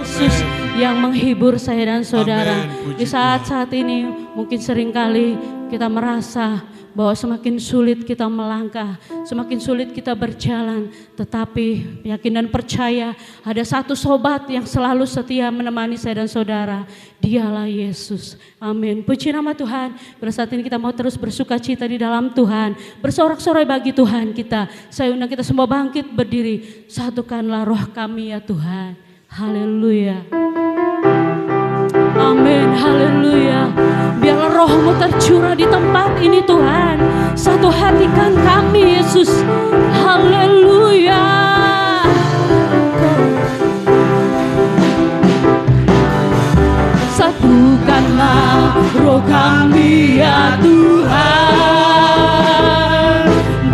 Yesus yang menghibur saya dan saudara. Di saat-saat ini mungkin seringkali kita merasa bahwa semakin sulit kita melangkah, semakin sulit kita berjalan. Tetapi yakin dan percaya ada satu sobat yang selalu setia menemani saya dan saudara. Dialah Yesus. Amin. Puji nama Tuhan. Pada saat ini kita mau terus bersuka cita di dalam Tuhan. Bersorak-sorai bagi Tuhan kita. Saya undang kita semua bangkit berdiri. Satukanlah roh kami ya Tuhan. Haleluya. Amin, haleluya. Biarlah roh-Mu tercurah di tempat ini Tuhan. Satu hatikan kami Yesus. Haleluya. Satukanlah roh kami ya Tuhan.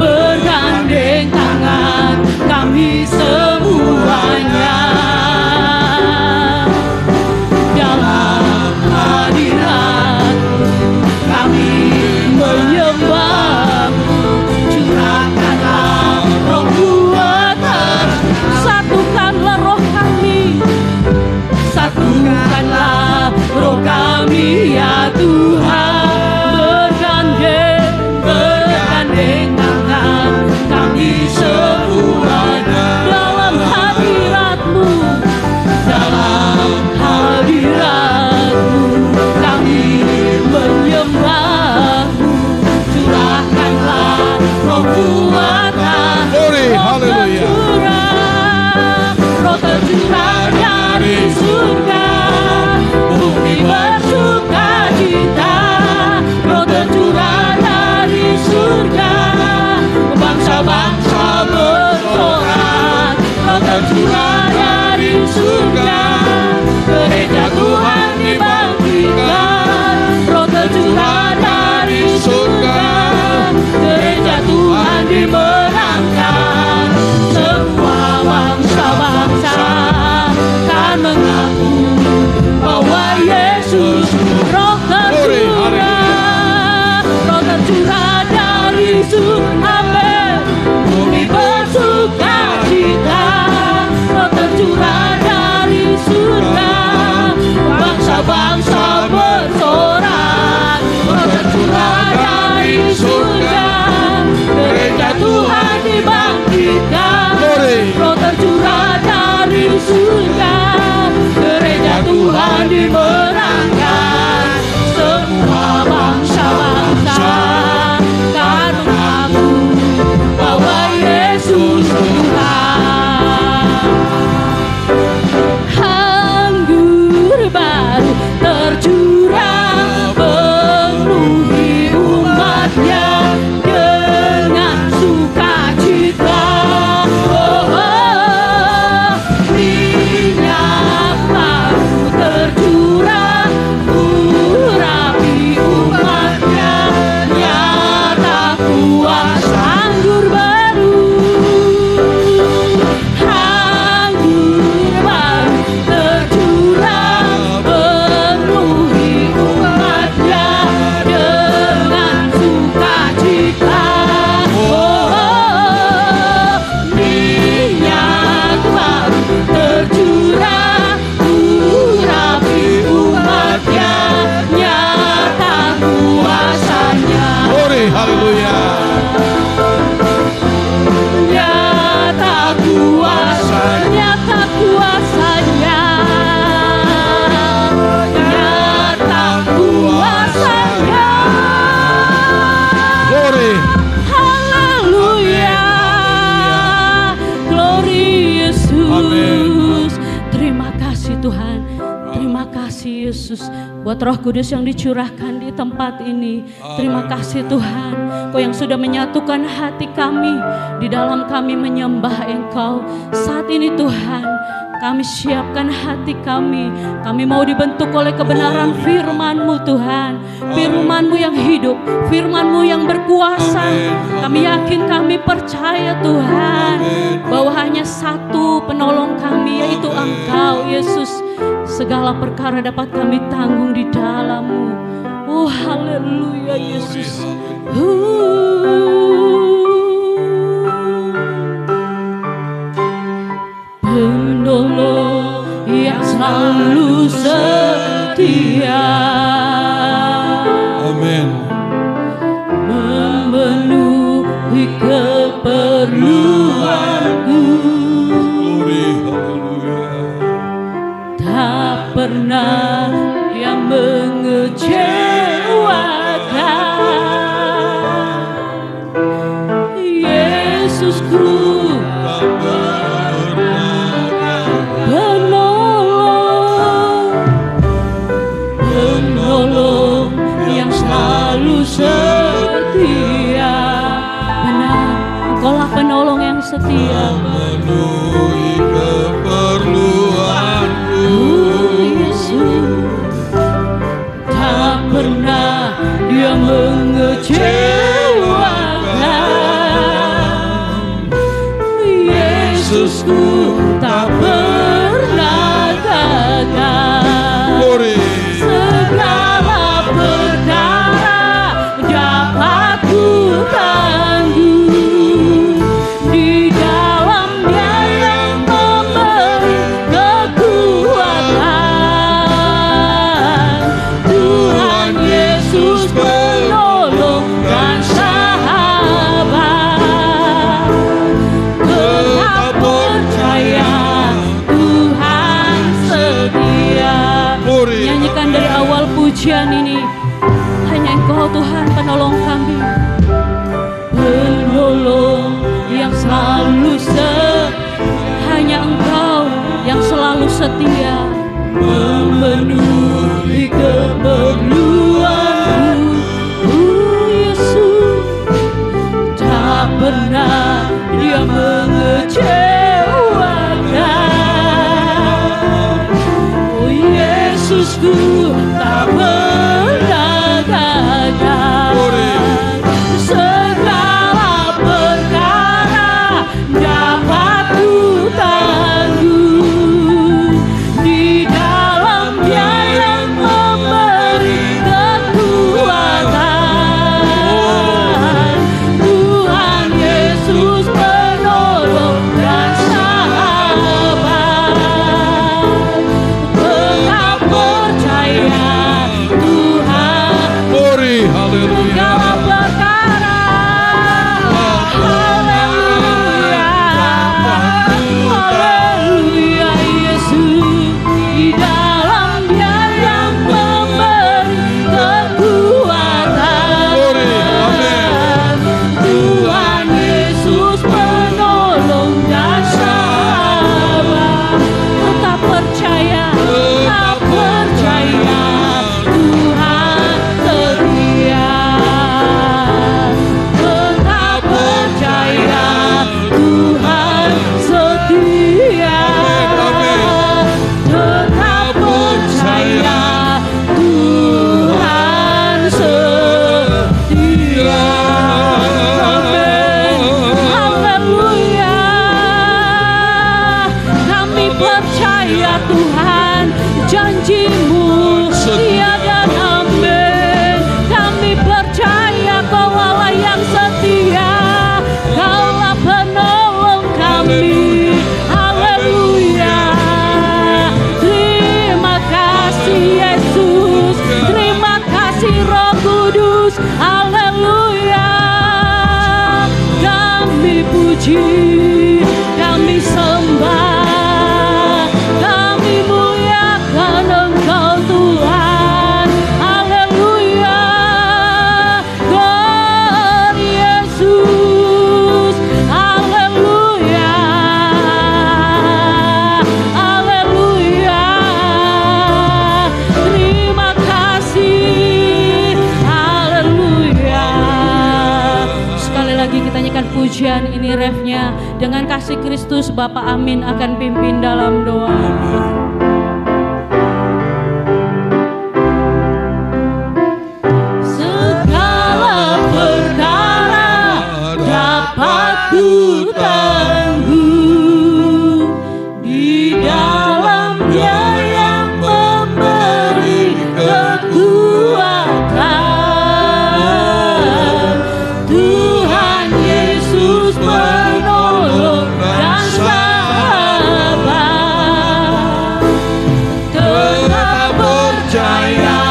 Bergandeng tangan kami semuanya. Kami ya Tuhan, bergandeng tangan kami semuanya dalam hadirat-Mu, kami menyembah-Mu. Curahkanlah roh kuasa, roh tercurah dari surga. Bersuka cita, roh tercurah dari surga. Bangsa-bangsa bersorak, roh tercurah dari surga. Gereja Tuhan dibangkitkan, roh tercurah dari surga. Gereja Tuhan dimenangkan. Semua bangsa-bangsa kan mengaku bahwa Yesus roh tercurah dari surga. Bumi bersuka cita, roh tercurah dari surga. Bangsa-bangsa bersorak, roh tercurah dari surga. Gereja Tuhan dibangkitkan, roh tercurah dari surga. Gereja Tuhan dimenangkan. Semua bangsa-bangsa kan mengaku bahwa Yesus Tuhan. Anggur baru tercurah penuhi umatnya dengan sukacita. Minyak baru tercurah urapi umatnya. Nyata kuasa anggur baru tercurah penuhi umatnya dengan sukacita. Minyak baru tercurah urapi umatnya. Nyata kuasanya. Haleluya. Nyata kuasanya. Nyata kuasanya. Nyata kuasanya. Glory. Haleluya. Glory Yesus. Amin. Terima kasih Tuhan. Terima kasih Yesus buat Roh Kudus yang dicurahkan di tempat ini. Terima kasih Tuhan, Kau yang sudah menyatukan hati kami, di dalam kami menyembah Engkau. Saat ini Tuhan, kami siapkan hati kami. Kami mau dibentuk oleh kebenaran firman-Mu Tuhan. Firman-Mu yang hidup, firman-Mu yang berkuasa. Kami yakin, kami percaya Tuhan, bahwa hanya satu penolong kami, yaitu Engkau Yesus. Segala perkara dapat kami tanggung di dalam-Mu. Oh haleluya Yesus. Penolong yang selalu keperluanku. Glory, haleluya. Tak pernah yang mengecewakan. Yesusku penolong yang selalu setia. Benar, Engkaulah penolong yang setia. Memenuhi keperluanku. Yesus, tak pernah Dia mengecewakan. Yesusku tak pernah gagal. Glory. Segala perkara dapat ku tanggung di dalam-Nya yang memberi kekuatan. Tuhan Yesus penolong dan sahabat. Tetap percaya Tuhan setia. Glory. Nyanyikan dari awal pujian ini. Hanya Engkau Tuhan penolong kami, penolong yang selalu hanya Engkau yang selalu setia, memenuhi keperluanku. Yesus, tak pernah Dia mengecewakan. Oh Yesusku tak pernah gagal. Segala perkara dapat ku tanggung di dalam-Nya yang memberi kekuatan. Tuhan Yesus penolong dan sahabat. Tetap percaya Tuhan Glory, haleluya. segala perkara. Haleluya, haleluya. Yesus di dalam-Nya yang memberi kekuatan. Glory, amin. Tuhan Yesus penolong dan sahabat. Tetap percaya, tetap percaya Tuhan setia. Tetap percaya Tuhan setia. Tetap percaya Tuhan setia. Amin. Haleluya. Kami percaya Tuhan, janji-Mu setia dan amin. Kami percaya Kau-lah yang setia, Kau-lah penolong kami. Haleluya. Terima kasih Yesus, terima kasih Roh Kudus. Haleluya. Kami puji, kami sembah, kami muliakan Engkau Tuhan. Haleluya. Glory Yesus. Haleluya. Haleluya. Terima kasih. Haleluya. Sekali lagi kita nyanyikan pujian ini, refnya. Dengan kasih Kristus Bapa amin akan pimpin dalam doa. Segala perkara dapat ku tanggung di dalam-Nya yang memberi kekuatan. Tuhan Yesus penolong dan sahabat. Tetap percaya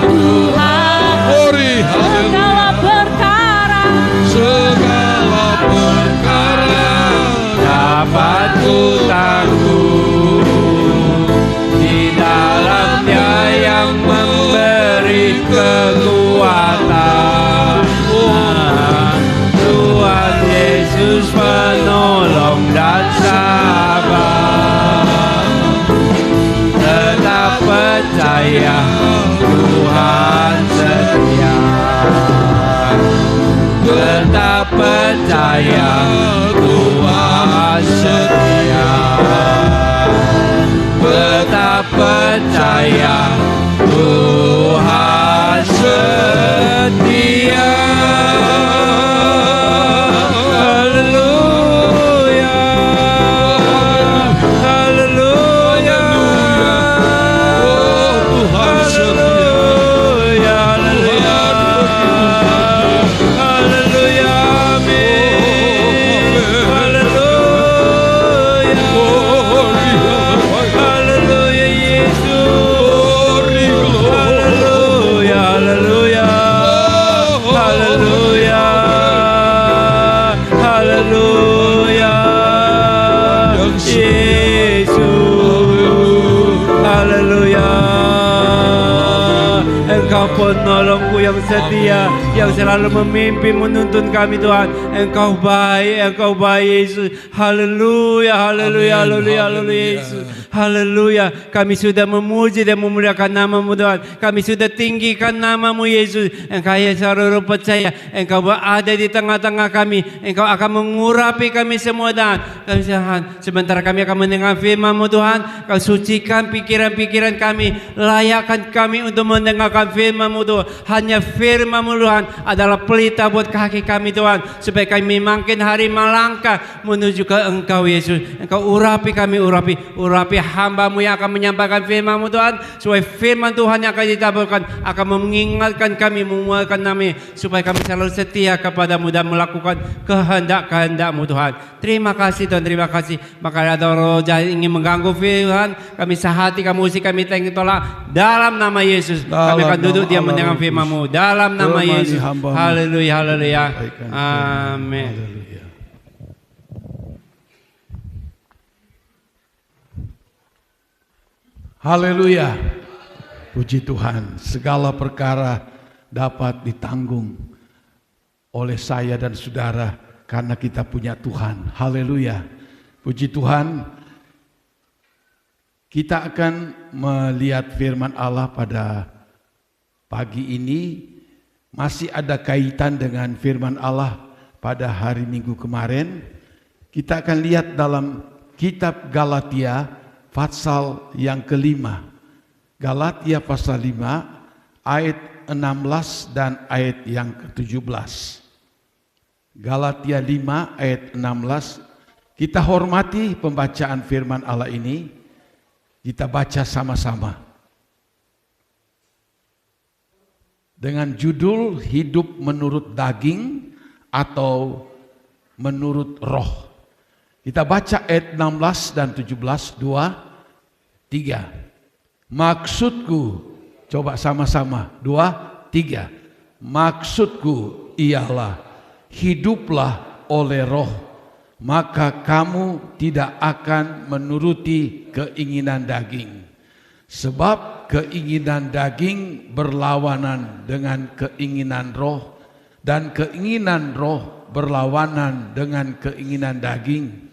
Tuhan. Glory, haleluya. Segala perkara Segala perkara Yesus penolong dan sabar. Tetap percaya Tuhan setia. Tetap percaya Tuhan setia. Tetap percaya Tuhan setia. Haleluya, haleluya. Oh, Tuhan setia. Haleluya, haleluya. Haleluya, amin. Haleluya. Haleluya, Yesus. Haleluya, haleluya. Haleluya. Haleluya. Yesus. Haleluya. Engkau penolongku yang setia, yang selalu memimpin menuntun kami Tuhan. Engkau baik Yesus. Haleluya, haleluya, haleluya, haleluya Yesus. Haleluya. Kami sudah memuji dan memuliakan nama-Mu Tuhan. Kami sudah tinggikan nama-Mu Yesus. Engkau yang selalu percaya. Engkau berada di tengah-tengah kami. Engkau akan mengurapi kami semua Tuhan. Sementara kami akan mendengar firman-Mu Tuhan, Kau sucikan pikiran-pikiran kami. Layakkan kami untuk mendengarkan firman-Mu Tuhan. Hanya firman-Mu Tuhan adalah pelita buat kaki kami Tuhan. Supaya kami makin hari melangkah menuju ke Engkau Yesus. Engkau urapi kami, urapi hamba-Mu yang akan menyampaikan firman-Mu Tuhan. Supaya firman Tuhan yang akan ditaburkan akan mengingatkan kami, menguatkan kami. Supaya kami selalu setia kepada-Mu dan melakukan kehendak-kehendak-Mu Tuhan. Terima kasih Tuhan, terima kasih. Maka ada roh jahat ingin mengganggu firman, kami sehati, kami usik, kami tolak dalam nama Yesus. Kami akan duduk diam mendengar firman-Mu dalam nama Yesus. Haleluya, haleluya. Amin. Haleluya. Puji Tuhan, segala perkara dapat ditanggung oleh saya dan saudara karena kita punya Tuhan. Haleluya. Puji Tuhan. Kita akan melihat firman Allah pada pagi ini. Masih ada kaitan dengan firman Allah pada hari Minggu kemarin. Kita akan lihat dalam kitab Galatia pasal yang kelima. Galatia pasal 5 ayat 16 dan ayat yang ke-17. Galatia 5 ayat 16. Kita hormati pembacaan firman Allah ini. Kita baca sama-sama. Dengan judul hidup menurut daging atau menurut roh. Kita baca ayat 16 dan 17, 2, 3. Maksudku, coba sama-sama, 2, 3. Maksudku ialah hiduplah oleh roh, maka kamu tidak akan menuruti keinginan daging. Sebab keinginan daging berlawanan dengan keinginan roh, dan keinginan roh berlawanan dengan keinginan daging.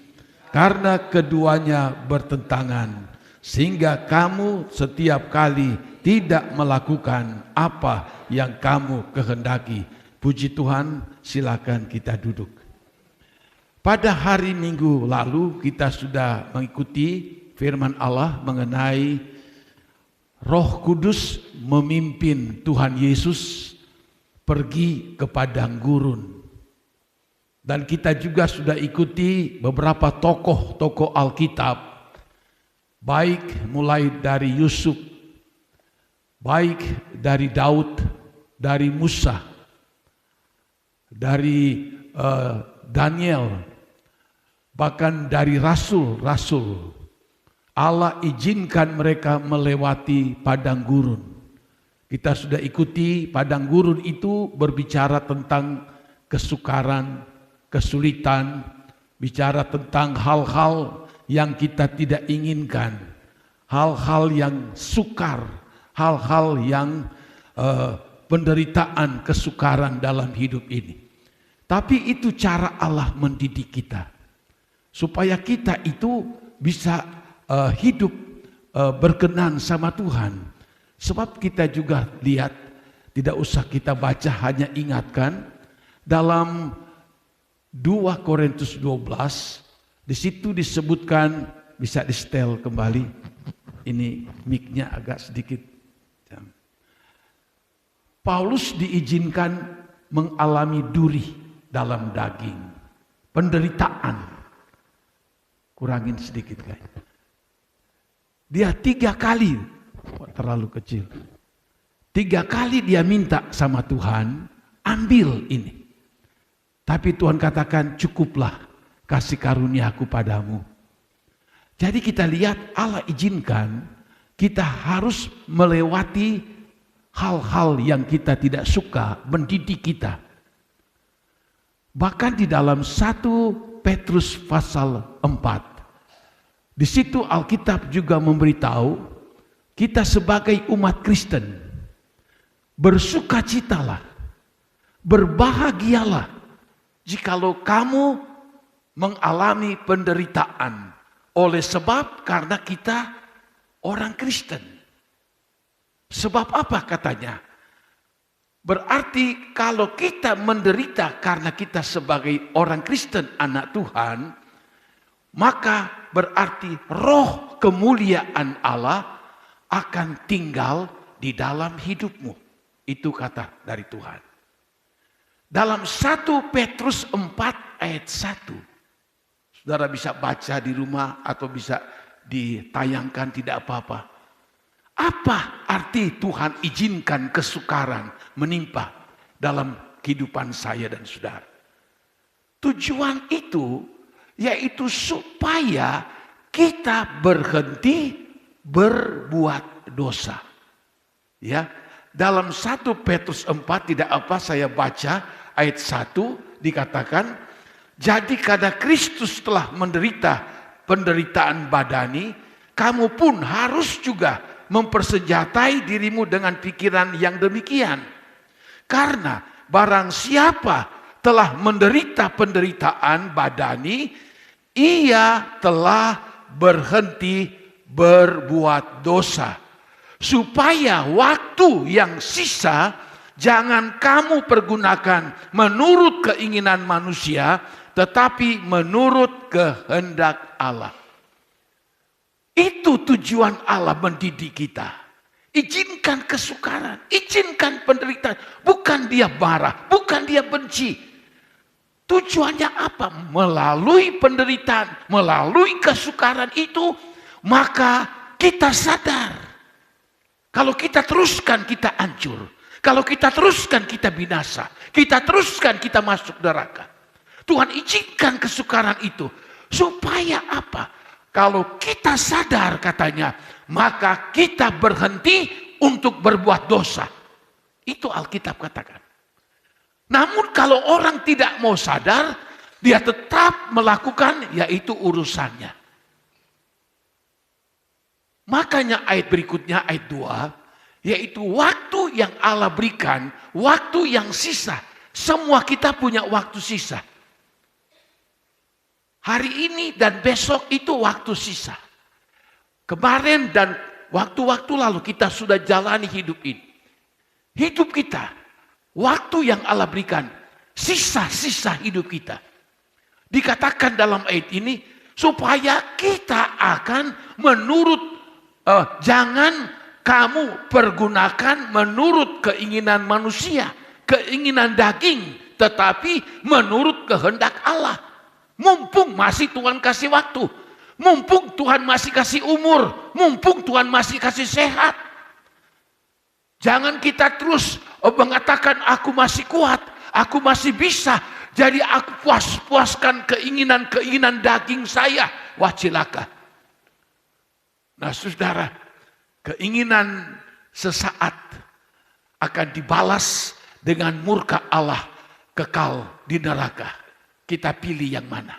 Karena keduanya bertentangan, sehingga kamu setiap kali tidak melakukan apa yang kamu kehendaki. Puji Tuhan, silakan kita duduk. Pada hari Minggu lalu kita sudah mengikuti firman Allah mengenai Roh Kudus memimpin Tuhan Yesus pergi ke padang gurun. Dan kita juga sudah ikuti beberapa tokoh-tokoh Alkitab, baik mulai dari Yusuf, baik dari Daud, dari Musa, dari Daniel, bahkan dari rasul-rasul. Allah izinkan mereka melewati padang gurun. Kita sudah ikuti padang gurun itu berbicara tentang kesukaran, kesulitan, bicara tentang hal-hal yang kita tidak inginkan, hal-hal yang sukar, hal-hal yang penderitaan, kesukaran dalam hidup ini. Tapi itu cara Allah mendidik kita. Supaya kita itu bisa hidup berkenan sama Tuhan. Sebab kita juga lihat, tidak usah kita baca, hanya ingatkan dalam 2 Korintus 12, di situ disebutkan, bisa di setel kembali. Ini mic-nya agak sedikit. Paulus diizinkan mengalami duri dalam daging, penderitaan. Kurangin sedikit guys. Dia 3 kali, terlalu kecil. 3 kali dia minta sama Tuhan, ambil ini. Tapi Tuhan katakan, cukuplah kasih karuniaku padamu. Jadi kita lihat Allah izinkan kita harus melewati hal-hal yang kita tidak suka, mendidik kita. Bahkan di dalam 1 Petrus pasal 4. Di situ Alkitab juga memberitahu kita sebagai umat Kristen bersukacitalah, berbahagialah jikalau kamu mengalami penderitaan oleh sebab karena kita orang Kristen. Sebab apa katanya? Berarti kalau kita menderita karena kita sebagai orang Kristen, anak Tuhan, maka berarti roh kemuliaan Allah akan tinggal di dalam hidupmu. Itu kata dari Tuhan. Dalam 1 Petrus 4 ayat 1. Saudara bisa baca di rumah atau bisa ditayangkan, tidak apa-apa. Apa arti Tuhan izinkan kesukaran menimpa dalam kehidupan saya dan saudara? Tujuan itu yaitu supaya kita berhenti berbuat dosa. Ya, dalam 1 Petrus 4 tidak apa saya baca ayat 1 dikatakan, jadi karena Kristus telah menderita penderitaan badani, kamu pun harus juga mempersenjatai dirimu dengan pikiran yang demikian. Karena barang siapa telah menderita penderitaan badani, ia telah berhenti berbuat dosa. Supaya waktu yang sisa jangan kamu pergunakan menurut keinginan manusia, tetapi menurut kehendak Allah. Itu tujuan Allah mendidik kita. Izinkan kesukaran, izinkan penderitaan. Bukan dia marah, bukan dia benci. Tujuannya apa? Melalui penderitaan, melalui kesukaran itu, maka kita sadar. Kalau kita teruskan, kita hancur. Kalau kita teruskan, kita binasa. Kita teruskan, kita masuk neraka. Tuhan izinkan kesukaran itu. Supaya apa? Kalau kita sadar katanya, maka kita berhenti untuk berbuat dosa. Itu Alkitab katakan. Namun kalau orang tidak mau sadar, dia tetap melakukan, yaitu urusannya. Makanya ayat berikutnya, ayat 2, yaitu waktu yang Allah berikan, waktu yang sisa. Semua kita punya waktu sisa. Hari ini dan besok itu waktu sisa. Kemarin dan waktu-waktu lalu kita sudah jalani hidup ini. Hidup kita, waktu yang Allah berikan, sisa-sisa hidup kita. Dikatakan dalam ayat ini, supaya kita akan jangan kamu pergunakan menurut keinginan manusia, keinginan daging, tetapi menurut kehendak Allah. Mumpung masih Tuhan kasih waktu, mumpung Tuhan masih kasih umur, mumpung Tuhan masih kasih sehat. Jangan kita terus mengatakan aku masih kuat, aku masih bisa, jadi aku puaskan keinginan daging saya. Wah cilaka. Nah saudara, keinginan sesaat akan dibalas dengan murka Allah kekal di neraka. Kita pilih yang mana?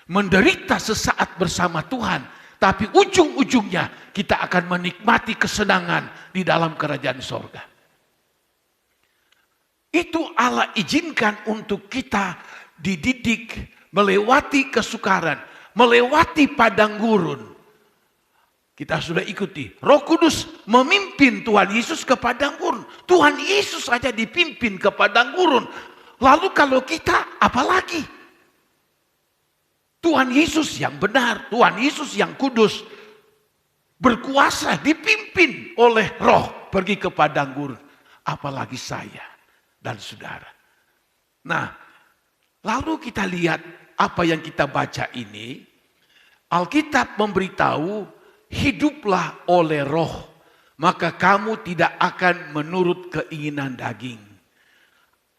Menderita sesaat bersama Tuhan, tapi ujung-ujungnya kita akan menikmati kesenangan di dalam kerajaan sorga. Itu Allah izinkan untuk kita dididik melewati kesukaran, melewati padang gurun. Kita sudah ikuti. Roh Kudus memimpin Tuhan Yesus ke padang gurun. Tuhan Yesus saja dipimpin ke padang gurun. Lalu kalau kita, apalagi? Tuhan Yesus yang benar, Tuhan Yesus yang kudus, berkuasa, dipimpin oleh Roh pergi ke padang gurun. Apalagi saya dan saudara. Nah, lalu kita lihat apa yang kita baca ini. Alkitab memberitahu, hiduplah oleh Roh, maka kamu tidak akan menurut keinginan daging.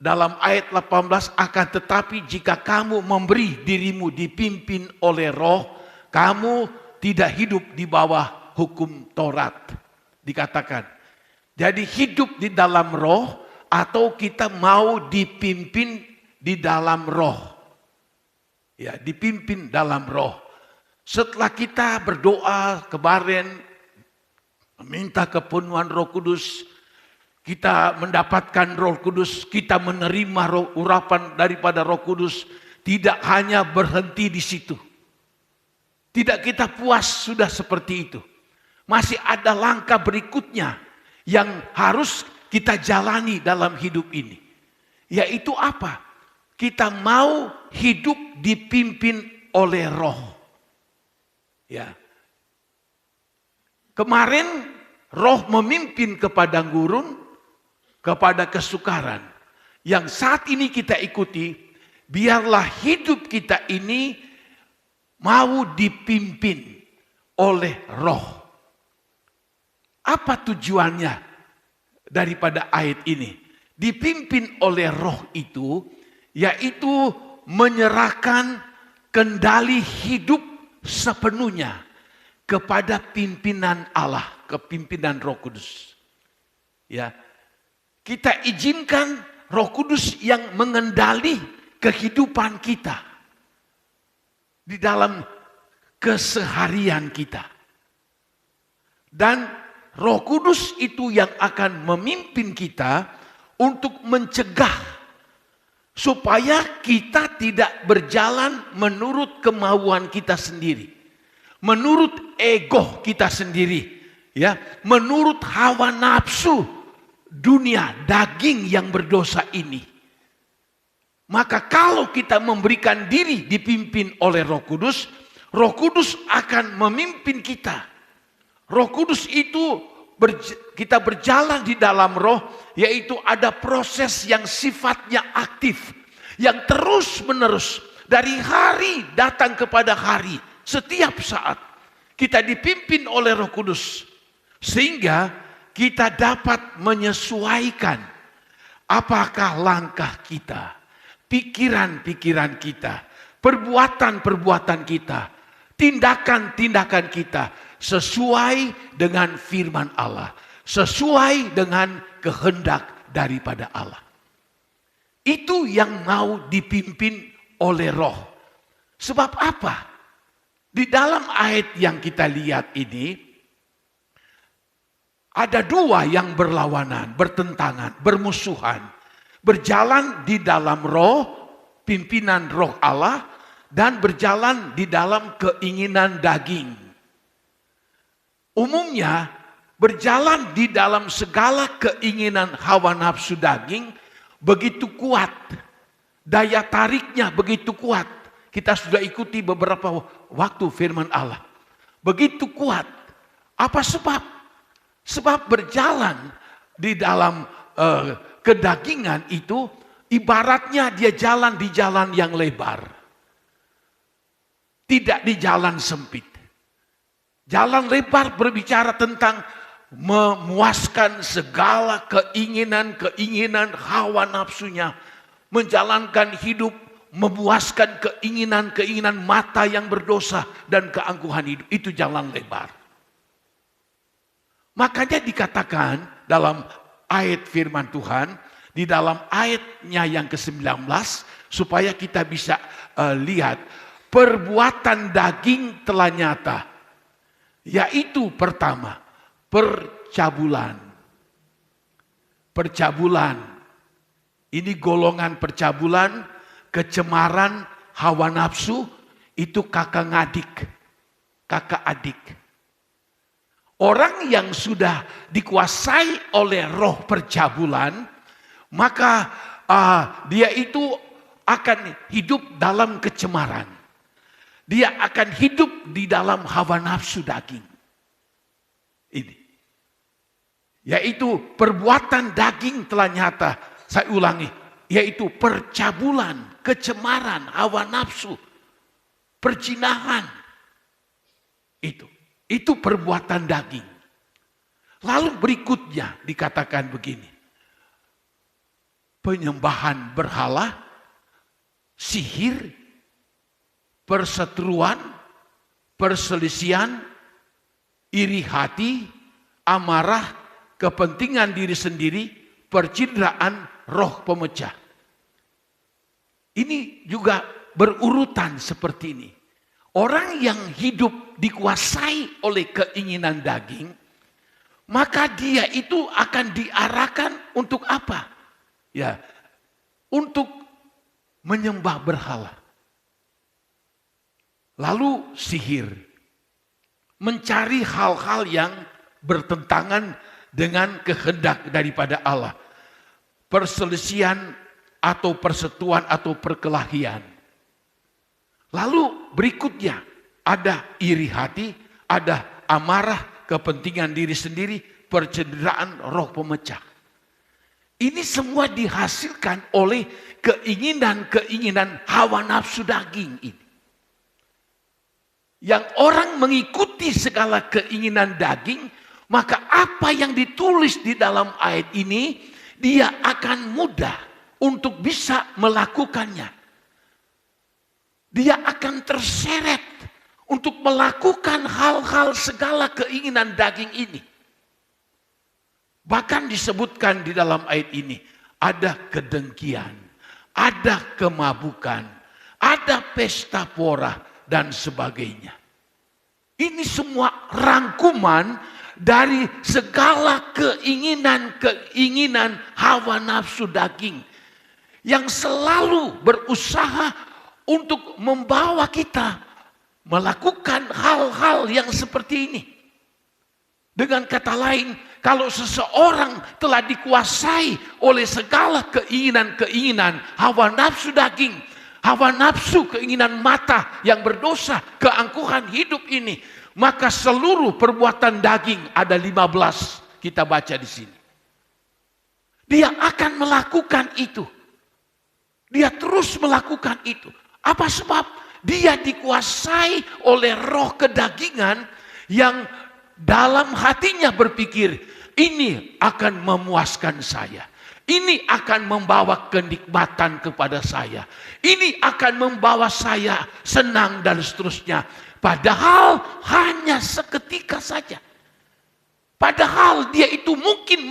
Dalam ayat 18, akan tetapi jika kamu memberi dirimu dipimpin oleh Roh, kamu tidak hidup di bawah hukum Taurat. Dikatakan, jadi hidup di dalam Roh atau kita mau dipimpin di dalam Roh. Ya, dipimpin dalam Roh. Setelah kita berdoa kemarin, meminta kepenuhan Roh Kudus, kita mendapatkan Roh Kudus, kita menerima urapan daripada Roh Kudus, tidak hanya berhenti di situ. Tidak kita puas sudah seperti itu. Masih ada langkah berikutnya yang harus kita jalani dalam hidup ini. Yaitu apa? Kita mau hidup dipimpin oleh Roh. Ya. Kemarin Roh memimpin ke padang gurun, kepada kesukaran. Yang saat ini kita ikuti, biarlah hidup kita ini mau dipimpin oleh Roh. Apa tujuannya daripada ayat ini? Dipimpin oleh Roh itu, yaitu menyerahkan kendali hidup sepenuhnya kepada pimpinan Allah, kepimpinan Roh Kudus. Ya, kita izinkan Roh Kudus yang mengendali kehidupan kita di dalam keseharian kita. Dan Roh Kudus itu yang akan memimpin kita untuk mencegah supaya kita tidak berjalan menurut kemauan kita sendiri, menurut ego kita sendiri, ya, menurut hawa nafsu dunia daging yang berdosa ini. Maka kalau kita memberikan diri dipimpin oleh Roh Kudus, Roh Kudus akan memimpin kita. Roh Kudus itu kita berjalan di dalam Roh, yaitu ada proses yang sifatnya aktif, yang terus menerus dari hari datang kepada hari, setiap saat kita dipimpin oleh Roh Kudus, sehingga kita dapat menyesuaikan apakah langkah kita, pikiran-pikiran kita, perbuatan-perbuatan kita, tindakan-tindakan kita sesuai dengan firman Allah, sesuai dengan kehendak daripada Allah. Itu yang mau dipimpin oleh Roh. Sebab apa? Di dalam ayat yang kita lihat ini, ada dua yang berlawanan, bertentangan, bermusuhan. Berjalan di dalam Roh, pimpinan Roh Allah, dan berjalan di dalam keinginan daging. Umumnya berjalan di dalam segala keinginan hawa nafsu daging begitu kuat. Daya tariknya begitu kuat. Kita sudah ikuti beberapa waktu firman Allah. Begitu kuat. Apa sebab? Sebab berjalan di dalam kedagingan itu ibaratnya dia jalan di jalan yang lebar. Tidak di jalan sempit. Jalan lebar berbicara tentang memuaskan segala keinginan-keinginan hawa nafsunya. Menjalankan hidup, memuaskan keinginan-keinginan mata yang berdosa dan keangkuhan hidup. Itu jalan lebar. Makanya dikatakan dalam ayat firman Tuhan, di dalam ayatnya yang ke-19, supaya kita bisa lihat, perbuatan daging telah nyata. Yaitu pertama, percabulan. Percabulan. Ini golongan percabulan kecemaran, hawa nafsu, itu kakak adik. Orang yang sudah dikuasai oleh roh percabulan, maka dia itu akan hidup dalam kecemaran. Dia akan hidup di dalam hawa nafsu daging. Ini. Yaitu perbuatan daging telah nyata. Saya ulangi. Yaitu percabulan, kecemaran, hawa nafsu, perzinahan. Itu perbuatan daging. Lalu berikutnya dikatakan begini. Penyembahan berhala, sihir, perseteruan, perselisihan, iri hati, amarah, kepentingan diri sendiri, percideraan, roh pemecah. Ini juga berurutan seperti ini. Orang yang hidup dikuasai oleh keinginan daging, maka dia itu akan diarahkan untuk apa? Ya, untuk menyembah berhala. Lalu sihir, mencari hal-hal yang bertentangan dengan kehendak daripada Allah. Perselisihan atau persetuan atau perkelahian. Lalu berikutnya ada iri hati, ada amarah, kepentingan diri sendiri, percederaan, roh pemecah. Ini semua dihasilkan oleh keinginan-keinginan hawa nafsu daging ini. Yang orang mengikuti segala keinginan daging, maka apa yang ditulis di dalam ayat ini, dia akan mudah untuk bisa melakukannya. Dia akan terseret untuk melakukan hal-hal segala keinginan daging ini. Bahkan disebutkan di dalam ayat ini, ada kedengkian, ada kemabukan, ada pesta pora, dan sebagainya. Ini semua rangkuman dari segala keinginan hawa nafsu daging yang selalu berusaha untuk membawa kita melakukan hal-hal yang seperti ini. Dengan kata lain, kalau seseorang telah dikuasai oleh segala keinginan-keinginan hawa nafsu daging, hawa nafsu keinginan mata yang berdosa, keangkuhan hidup ini, maka seluruh perbuatan daging ada 15 kita baca di sini. Dia akan melakukan itu. Dia terus melakukan itu. Apa sebab? Dia dikuasai oleh roh kedagingan yang dalam hatinya berpikir, ini akan memuaskan saya. Ini akan membawa kenikmatan kepada saya. Ini akan membawa saya senang dan seterusnya. Padahal hanya seketika saja. Padahal dia itu mungkin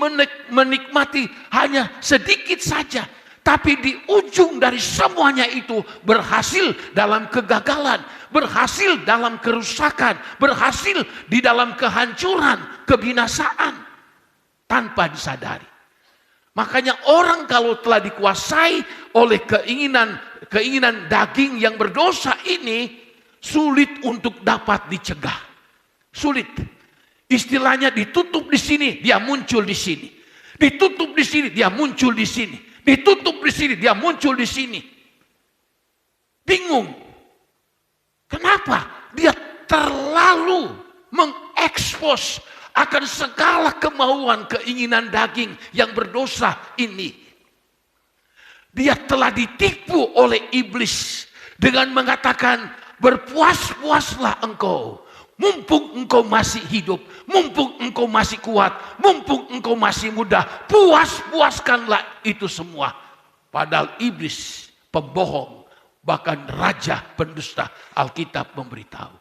menikmati hanya sedikit saja. Tapi di ujung dari semuanya itu berhasil dalam kegagalan, berhasil dalam kerusakan, berhasil di dalam kehancuran, kebinasaan tanpa disadari. Makanya orang kalau telah dikuasai oleh keinginan daging yang berdosa ini, sulit untuk dapat dicegah. Sulit. Istilahnya ditutup di sini, dia muncul di sini. Ditutup di sini, dia muncul di sini. Ditutup di sini, dia muncul di sini. Bingung. Kenapa? Dia terlalu mengekspos akan segala kemauan keinginan daging yang berdosa ini. Dia telah ditipu oleh iblis dengan mengatakan, berpuas-puaslah engkau. Mumpung engkau masih hidup, mumpung engkau masih kuat, mumpung engkau masih muda, puas-puaskanlah itu semua. Padahal iblis, pembohong, bahkan raja pendusta, Alkitab memberitahu.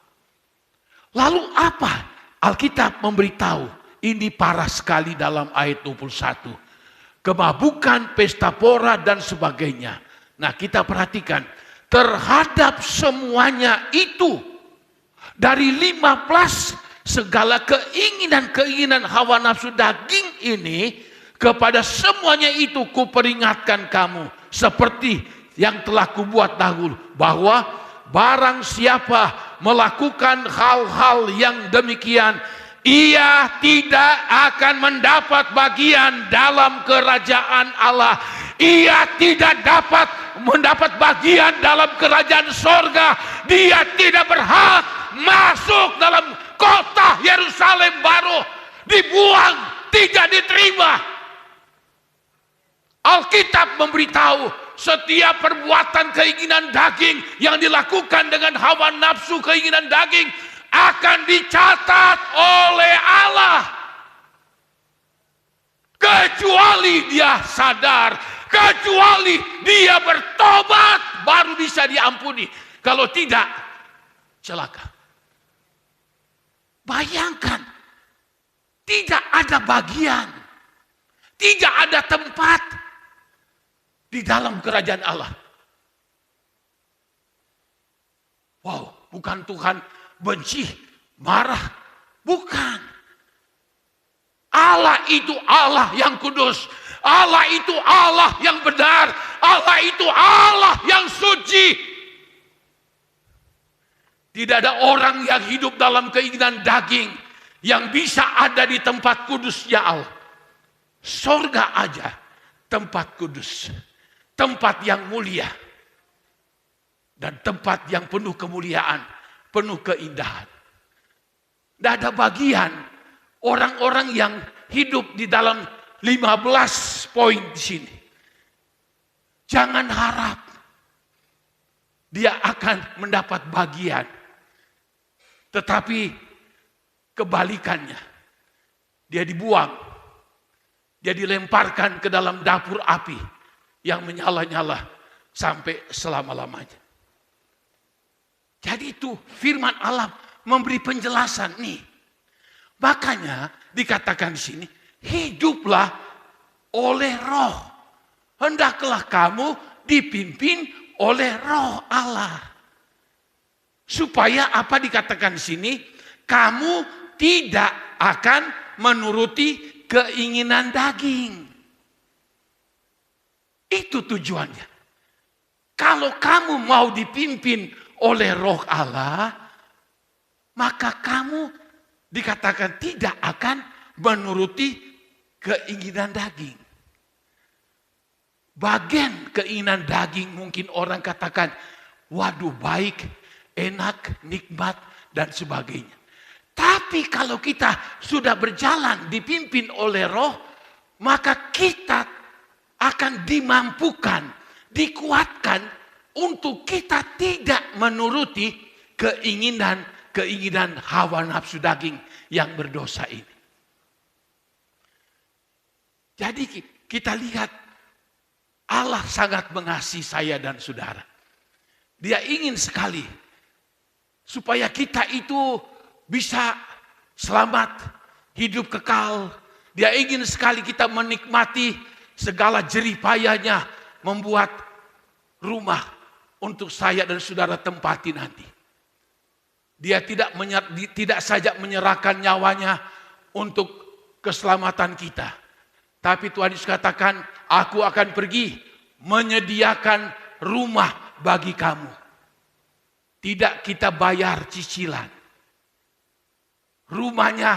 Lalu apa? Alkitab memberitahu, ini parah sekali dalam ayat 21. Kemabukan, pesta pora, dan sebagainya. Nah, kita perhatikan, terhadap semuanya itu, dari 15 segala keinginan hawa nafsu daging ini, kepada semuanya itu kuperingatkan kamu. Seperti yang telah kubuat dahulu, bahwa barang siapa melakukan hal-hal yang demikian, ia tidak akan mendapat bagian dalam kerajaan Allah. Ia tidak dapat mendapat bagian dalam kerajaan sorga. Dia tidak berhak masuk dalam kota Yerusalem baru. Dibuang, tidak diterima. Alkitab memberitahu setiap perbuatan keinginan daging yang dilakukan dengan hawa nafsu keinginan daging akan dicatat oleh Allah. Kecuali dia sadar, kecuali dia bertobat, baru bisa diampuni. Kalau tidak, celaka. Bayangkan, tidak ada bagian, tidak ada tempat di dalam kerajaan Allah. Wow, bukan Tuhan benci, marah, bukan. Allah itu Allah yang kudus, Allah itu Allah yang benar, Allah itu Allah yang suci. Tidak ada orang yang hidup dalam keinginan daging yang bisa ada di tempat kudusnya Allah. Sorga aja tempat kudus, tempat yang mulia, dan tempat yang penuh kemuliaan, penuh keindahan. Tidak ada bagian orang-orang yang hidup di dalam 15 poin di sini. Jangan harap dia akan mendapat bagian. Tetapi kebalikannya, dia dibuang, dia dilemparkan ke dalam dapur api yang menyala-nyala sampai selama-lamanya. Jadi itu firman Allah memberi penjelasan nih. Makanya dikatakan di sini, hiduplah oleh Roh. Hendaklah kamu dipimpin oleh Roh Allah. Supaya apa dikatakan di sini? Kamu tidak akan menuruti keinginan daging. Itu tujuannya. Kalau kamu mau dipimpin oleh Roh Allah, maka kamu dikatakan tidak akan menuruti keinginan daging. Bagian keinginan daging mungkin orang katakan, waduh baik, enak, nikmat, dan sebagainya. Tapi kalau kita sudah berjalan dipimpin oleh Roh, maka kita akan dimampukan, dikuatkan untuk kita tidak menuruti keinginan hawa nafsu daging yang berdosa ini. Jadi kita lihat Allah sangat mengasihi saya dan saudara. Dia ingin sekali supaya kita itu bisa selamat, hidup kekal. Dia ingin sekali kita menikmati segala jerih payahnya membuat rumah untuk saya dan saudara tempati nanti. Dia tidak saja menyerahkan nyawanya untuk keselamatan kita. Tapi Tuhan Yesus katakan, aku akan pergi menyediakan rumah bagi kamu. Tidak kita bayar cicilan. Rumahnya,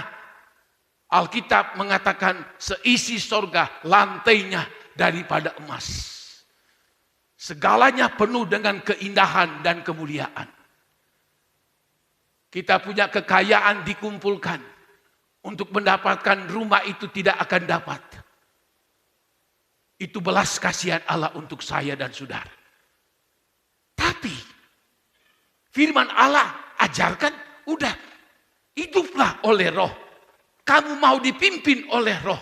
Alkitab mengatakan seisi sorga, lantainya daripada emas. Segalanya penuh dengan keindahan dan kemuliaan. Kita punya kekayaan dikumpulkan. Untuk mendapatkan rumah itu tidak akan dapat. Itu belas kasihan Allah untuk saya dan saudara. Tapi firman Allah ajarkan, udah hiduplah oleh Roh. Kamu mau dipimpin oleh Roh.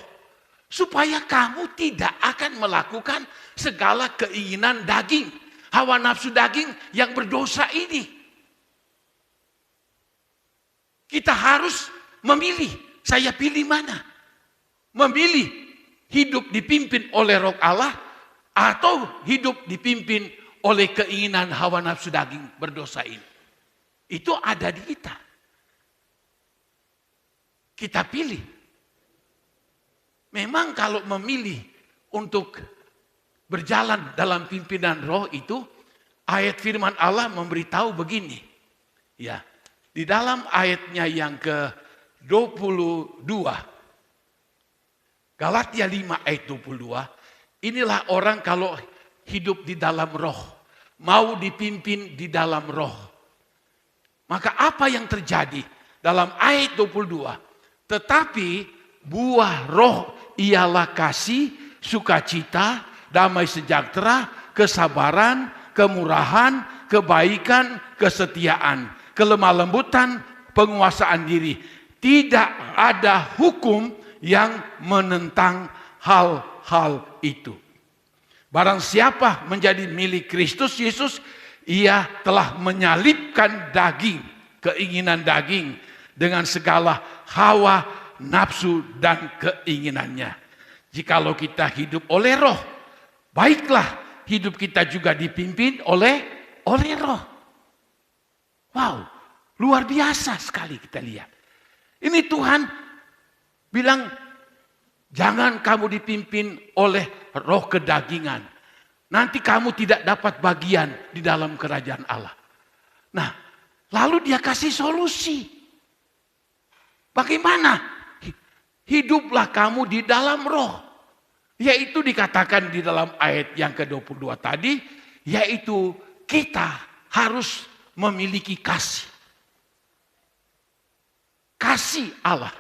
Supaya kamu tidak akan melakukan segala keinginan daging. Hawa nafsu daging yang berdosa ini. Kita harus memilih. Saya pilih mana? Memilih hidup dipimpin oleh Roh Allah atau hidup dipimpin oleh keinginan hawa nafsu daging berdosa ini. Itu ada di kita. Kita pilih. Memang kalau memilih untuk berjalan dalam pimpinan roh itu, ayat firman Allah memberitahu begini. Ya, di dalam ayatnya yang ke-22, Galatia 5 ayat 22, inilah orang kalau hidup di dalam roh, mau dipimpin di dalam roh. Maka apa yang terjadi dalam ayat 22? Tetapi buah roh ialah kasih, sukacita, damai sejahtera, kesabaran, kemurahan, kebaikan, kesetiaan, kelemah lembutan, penguasaan diri. Tidak ada hukum yang menentang hal-hal itu. Barang siapa menjadi milik Kristus Yesus, ia telah menyalibkan daging, keinginan daging dengan segala hawa, nafsu dan keinginannya. Jikalau kita hidup oleh roh, baiklah hidup kita juga dipimpin oleh roh. Wow, luar biasa sekali kita lihat. Ini Tuhan bilang, jangan kamu dipimpin oleh roh kedagingan. Nanti kamu tidak dapat bagian di dalam kerajaan Allah. Nah, lalu dia kasih solusi. Bagaimana? Hiduplah kamu di dalam roh. Yaitu dikatakan di dalam ayat yang ke-22 tadi, yaitu kita harus memiliki kasih. Kasih Allah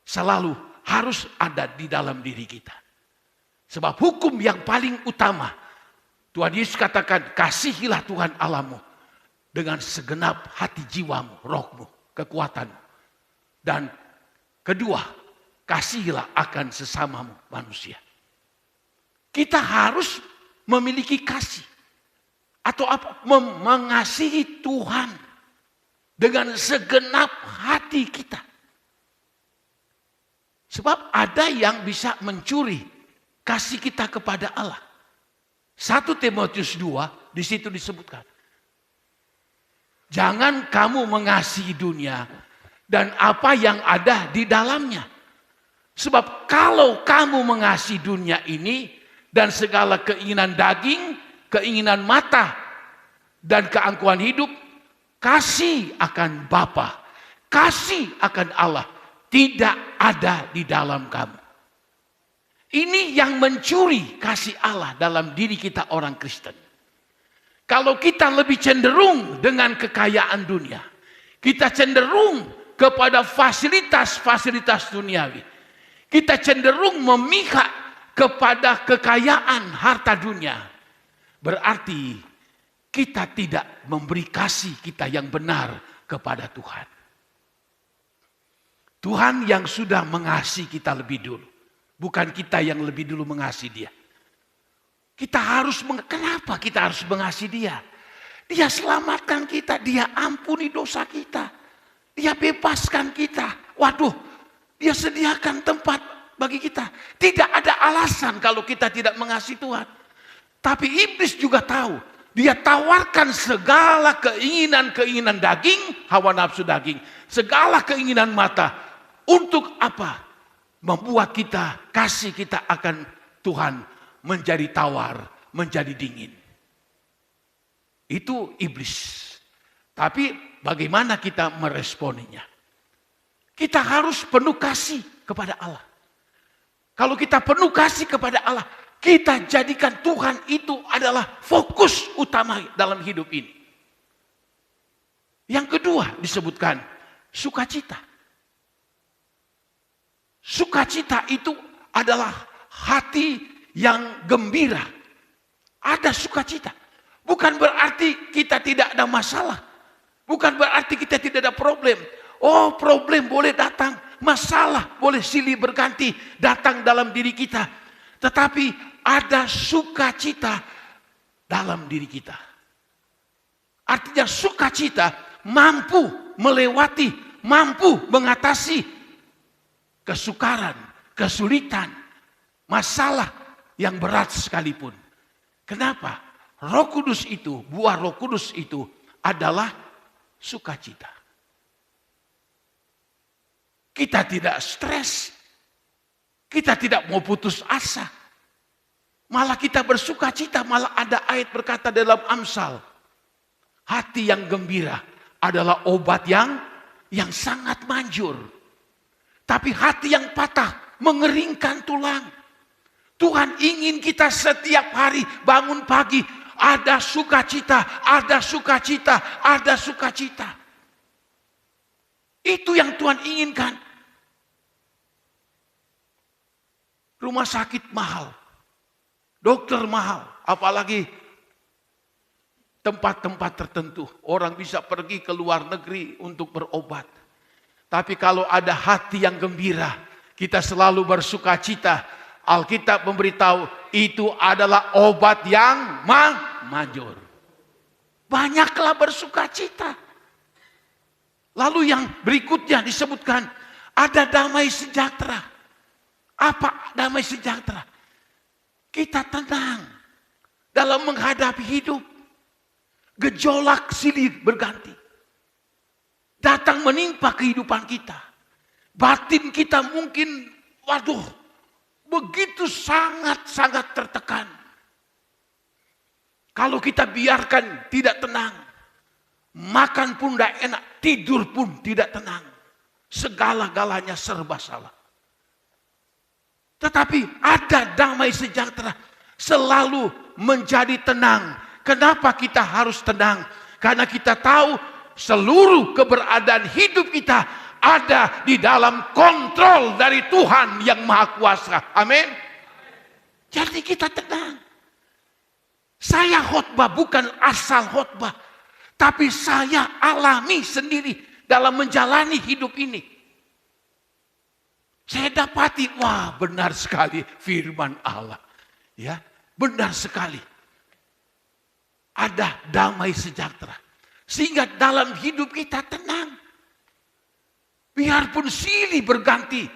selalu harus ada di dalam diri kita. Sebab hukum yang paling utama, Tuhan Yesus katakan, kasihilah Tuhan Allahmu dengan segenap hati jiwamu, rohmu, kekuatanmu. Dan kedua, kasihilah akan sesamamu manusia. Kita harus memiliki kasih. Atau apa? Mengasihi Tuhan dengan segenap hati kita. Sebab ada yang bisa mencuri kasih kita kepada Allah. 1 Timotius 2 di situ disebutkan. Jangan kamu mengasihi dunia dan apa yang ada di dalamnya. Sebab kalau kamu mengasihi dunia ini dan segala keinginan daging, keinginan mata dan keangkuhan hidup, kasih akan Bapa, kasih akan Allah tidak ada di dalam kamu. Ini yang mencuri kasih Allah dalam diri kita orang Kristen. Kalau kita lebih cenderung dengan kekayaan dunia, kita cenderung kepada fasilitas-fasilitas duniawi, kita cenderung memihak kepada kekayaan harta dunia, berarti kita tidak memberi kasih kita yang benar kepada Tuhan. Tuhan yang sudah mengasihi kita lebih dulu. Bukan kita yang lebih dulu mengasihi dia. Kenapa kita harus mengasihi dia? Dia selamatkan kita, dia ampuni dosa kita. Dia bebaskan kita. Waduh, dia sediakan tempat bagi kita. Tidak ada alasan kalau kita tidak mengasihi Tuhan. Tapi iblis juga tahu. Dia tawarkan segala keinginan daging, hawa nafsu daging. Segala keinginan mata. Untuk apa? Membuat kasih kita akan Tuhan menjadi tawar, menjadi dingin. Itu iblis. Tapi bagaimana kita meresponinya? Kita harus penuh kasih kepada Allah. Kalau kita penuh kasih kepada Allah, kita jadikan Tuhan itu adalah fokus utama dalam hidup ini. Yang kedua disebutkan sukacita. Sukacita itu adalah hati yang gembira. Ada sukacita. Bukan berarti kita tidak ada masalah. Bukan berarti kita tidak ada problem. Oh, problem boleh datang. Masalah boleh silih berganti datang dalam diri kita. Tetapi ada sukacita dalam diri kita. Artinya sukacita mampu melewati, mampu mengatasi kesukaran, kesulitan, masalah yang berat sekalipun. Kenapa? Roh Kudus itu, buah Roh Kudus itu adalah sukacita. Kita tidak stres. Kita tidak mau putus asa. Malah kita bersuka cita, malah ada ayat berkata dalam Amsal, hati yang gembira adalah obat yang sangat manjur. Tapi hati yang patah mengeringkan tulang. Tuhan ingin kita setiap hari bangun pagi ada sukacita, ada sukacita, ada sukacita. Itu yang Tuhan inginkan. Rumah sakit mahal, dokter mahal, apalagi tempat-tempat tertentu. Orang bisa pergi ke luar negeri untuk berobat. Tapi kalau ada hati yang gembira, kita selalu bersukacita. Alkitab memberitahu itu adalah obat yang manjur. Banyaklah bersukacita. Lalu yang berikutnya disebutkan ada damai sejahtera. Apa damai sejahtera? Kita tenang dalam menghadapi hidup. Gejolak silih berganti. Datang menimpa kehidupan kita. Batin kita mungkin, begitu sangat-sangat tertekan. Kalau kita biarkan tidak tenang, makan pun tidak enak, tidur pun tidak tenang. Segala-galanya serba salah. Tetapi ada damai sejahtera selalu menjadi tenang. Kenapa kita harus tenang? Karena kita tahu seluruh keberadaan hidup kita ada di dalam kontrol dari Tuhan yang Maha Kuasa. Amin. Jadi kita tenang. Saya khotbah bukan asal khotbah, tapi saya alami sendiri dalam menjalani hidup ini. Saya dapati, benar sekali firman Allah. Ya, benar sekali. Ada damai sejahtera. Sehingga dalam hidup kita tenang. Biarpun silih berganti.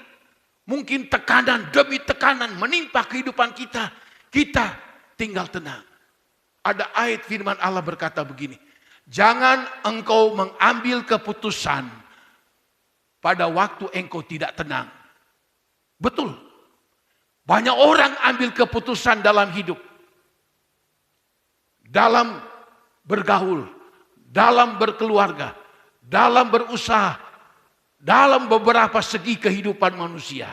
Mungkin tekanan demi tekanan menimpa kehidupan kita. Kita tinggal tenang. Ada ayat firman Allah berkata begini. Jangan engkau mengambil keputusan pada waktu engkau tidak tenang. Betul. Banyak orang ambil keputusan dalam hidup. Dalam bergaul. Dalam berkeluarga. Dalam berusaha. Dalam beberapa segi kehidupan manusia.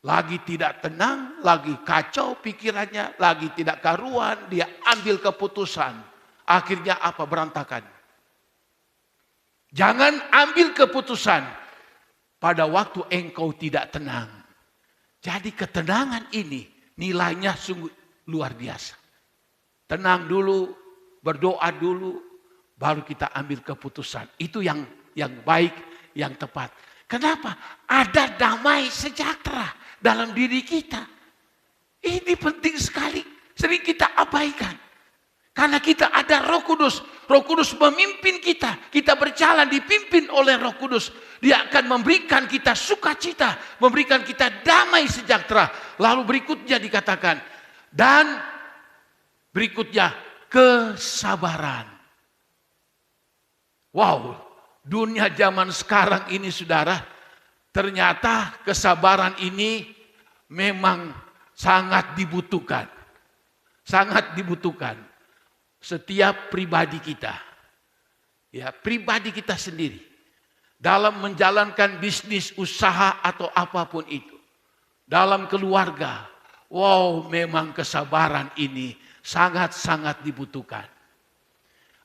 Lagi tidak tenang, lagi kacau pikirannya, lagi tidak karuan, dia ambil keputusan. Akhirnya apa? Berantakan. Jangan ambil keputusan pada waktu engkau tidak tenang. Jadi ketenangan ini nilainya sungguh luar biasa. Tenang dulu, berdoa dulu, baru kita ambil keputusan. Itu yang baik, yang tepat. Kenapa? Ada damai sejahtera dalam diri kita. Ini penting sekali. Sering kita abaikan. Karena kita ada Roh Kudus. Roh Kudus memimpin kita. Kita berjalan dipimpin oleh Roh Kudus. Dia akan memberikan kita sukacita. Memberikan kita damai sejahtera. Lalu berikutnya dikatakan. Dan berikutnya kesabaran. Wow. Dunia zaman sekarang ini saudara, ternyata kesabaran ini memang sangat dibutuhkan. Sangat dibutuhkan. Setiap pribadi kita. Ya, pribadi kita sendiri. Dalam menjalankan bisnis, usaha atau apapun itu. Dalam keluarga. Wow, memang kesabaran ini sangat-sangat dibutuhkan.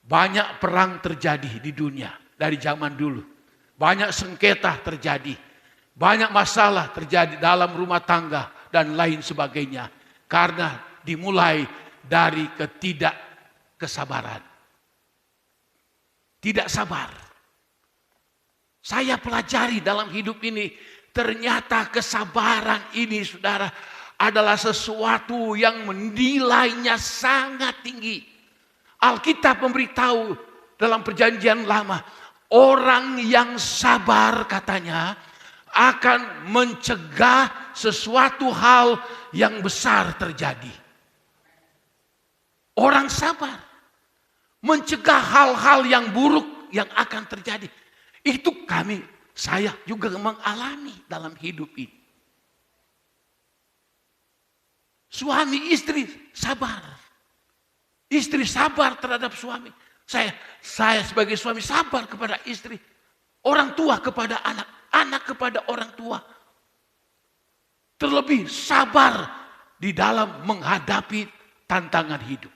Banyak perang terjadi di dunia. Dari zaman dulu. Banyak sengketa terjadi. Banyak masalah terjadi dalam rumah tangga dan lain sebagainya. Karena dimulai dari ketidakkesabaran. Tidak sabar. Saya pelajari dalam hidup ini. Ternyata kesabaran ini saudara adalah sesuatu yang nilainya sangat tinggi. Alkitab memberitahu dalam perjanjian lama. Orang yang sabar katanya akan mencegah sesuatu hal yang besar terjadi. Orang sabar mencegah hal-hal yang buruk yang akan terjadi. Itu saya juga mengalami dalam hidup ini. Suami istri sabar. Istri sabar terhadap suami. Saya sebagai suami sabar kepada istri. Orang tua kepada anak. Anak kepada orang tua. Terlebih sabar di dalam menghadapi tantangan hidup.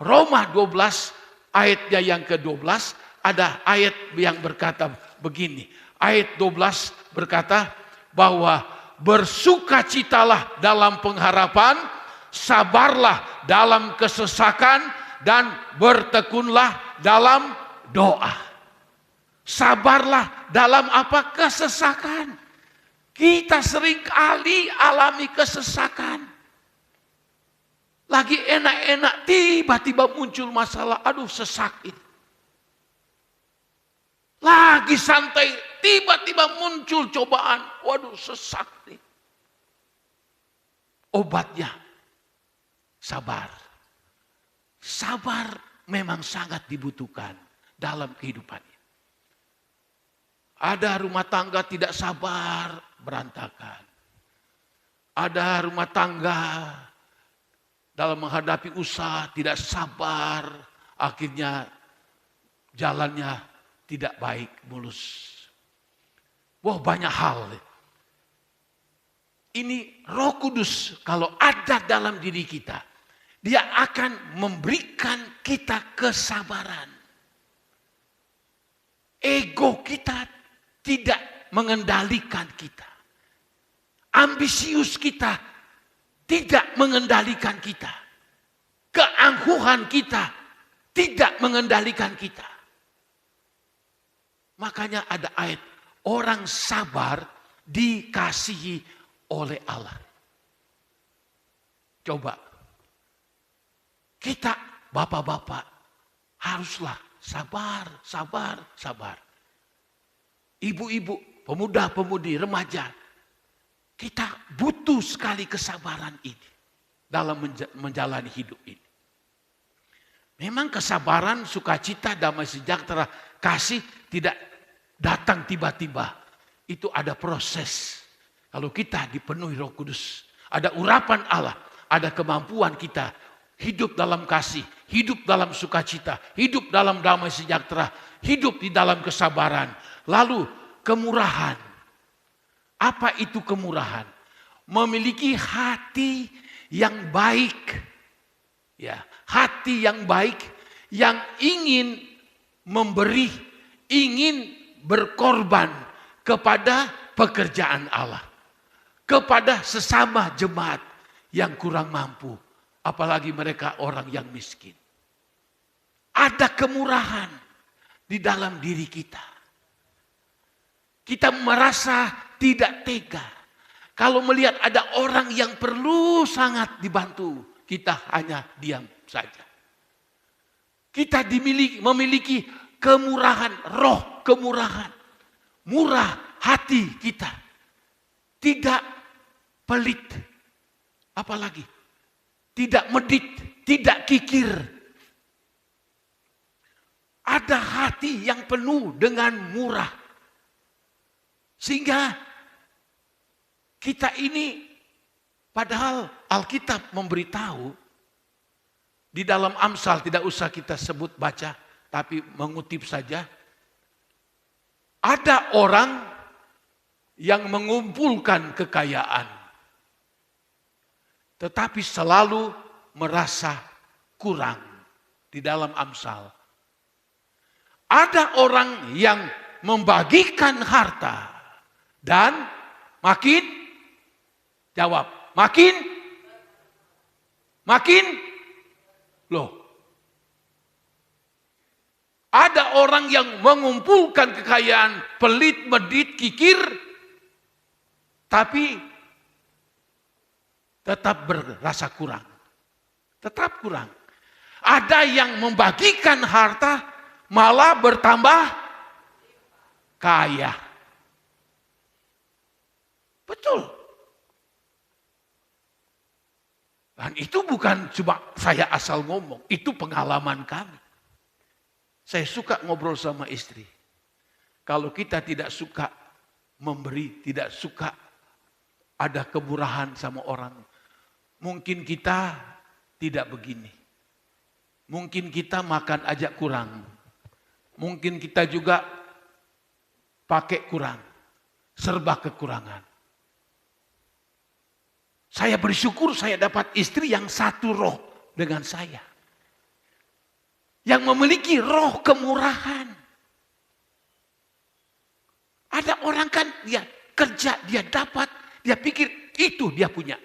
Roma 12 ayatnya yang ke-12 ada ayat yang berkata begini. Ayat 12 berkata bahwa bersukacitalah dalam pengharapan, sabarlah dalam kesesakan, dan bertekunlah dalam doa. Sabarlah dalam apa? Kesesakan. Kita seringkali alami kesesakan. Lagi enak-enak, tiba-tiba muncul masalah. Aduh, sesak ini. Lagi santai, tiba-tiba muncul cobaan. Waduh, sesak nih. Obatnya, sabar. Sabar memang sangat dibutuhkan dalam kehidupan ini. Ada rumah tangga tidak sabar, berantakan. Ada rumah tangga dalam menghadapi usaha tidak sabar, akhirnya jalannya tidak baik, mulus. Wah, banyak hal. Ini Roh Kudus kalau ada dalam diri kita, Dia akan memberikan kita kesabaran. Ego kita tidak mengendalikan kita. Ambisius kita tidak mengendalikan kita. Keangkuhan kita tidak mengendalikan kita. Makanya ada ayat, orang sabar dikasihi oleh Allah. Coba, kita bapak-bapak haruslah sabar, sabar, sabar. Ibu-ibu, pemuda-pemudi, remaja, kita butuh sekali kesabaran ini dalam menjalani hidup ini. Memang kesabaran, sukacita, damai sejahtera, kasih tidak datang tiba-tiba. Itu ada proses. Kalau kita dipenuhi Roh Kudus, ada urapan Allah, ada kemampuan kita hidup dalam kasih, hidup dalam sukacita, hidup dalam damai sejahtera, hidup di dalam kesabaran. Lalu kemurahan. Apa itu kemurahan? Memiliki hati yang baik. Ya, hati yang baik yang ingin memberi, ingin berkorban kepada pekerjaan Allah, kepada sesama jemaat yang kurang mampu, apalagi mereka orang yang miskin. Ada kemurahan di dalam diri kita. Kita merasa tidak tega kalau melihat ada orang yang perlu sangat dibantu, kita hanya diam saja. Kita memiliki kemurahan, roh kemurahan, murah hati kita, tidak pelit, apalagi tidak medit, tidak kikir. Ada hati yang penuh dengan murah. Sehingga kita ini, padahal Alkitab memberitahu, di dalam Amsal tidak usah kita sebut baca, tapi mengutip saja. Ada orang yang mengumpulkan kekayaan, tetapi selalu merasa kurang di dalam Amsal. Ada orang yang membagikan harta dan makin loh. Ada orang yang mengumpulkan kekayaan, pelit, medit, kikir, tapi tetap berasa kurang. Tetap kurang. Ada yang membagikan harta malah bertambah kaya. Betul. Dan itu bukan cuma saya asal ngomong, itu pengalaman kami. Saya suka ngobrol sama istri. Kalau kita tidak suka memberi, tidak suka ada kemurahan sama orang, Mungkin kita tidak begini. Mungkin kita makan aja kurang. Mungkin kita juga pakai kurang. Serba kekurangan. Saya bersyukur saya dapat istri yang satu roh dengan saya. Yang memiliki roh kemurahan. Ada orang kan dia kerja, dia dapat, dia pikir itu dia punya.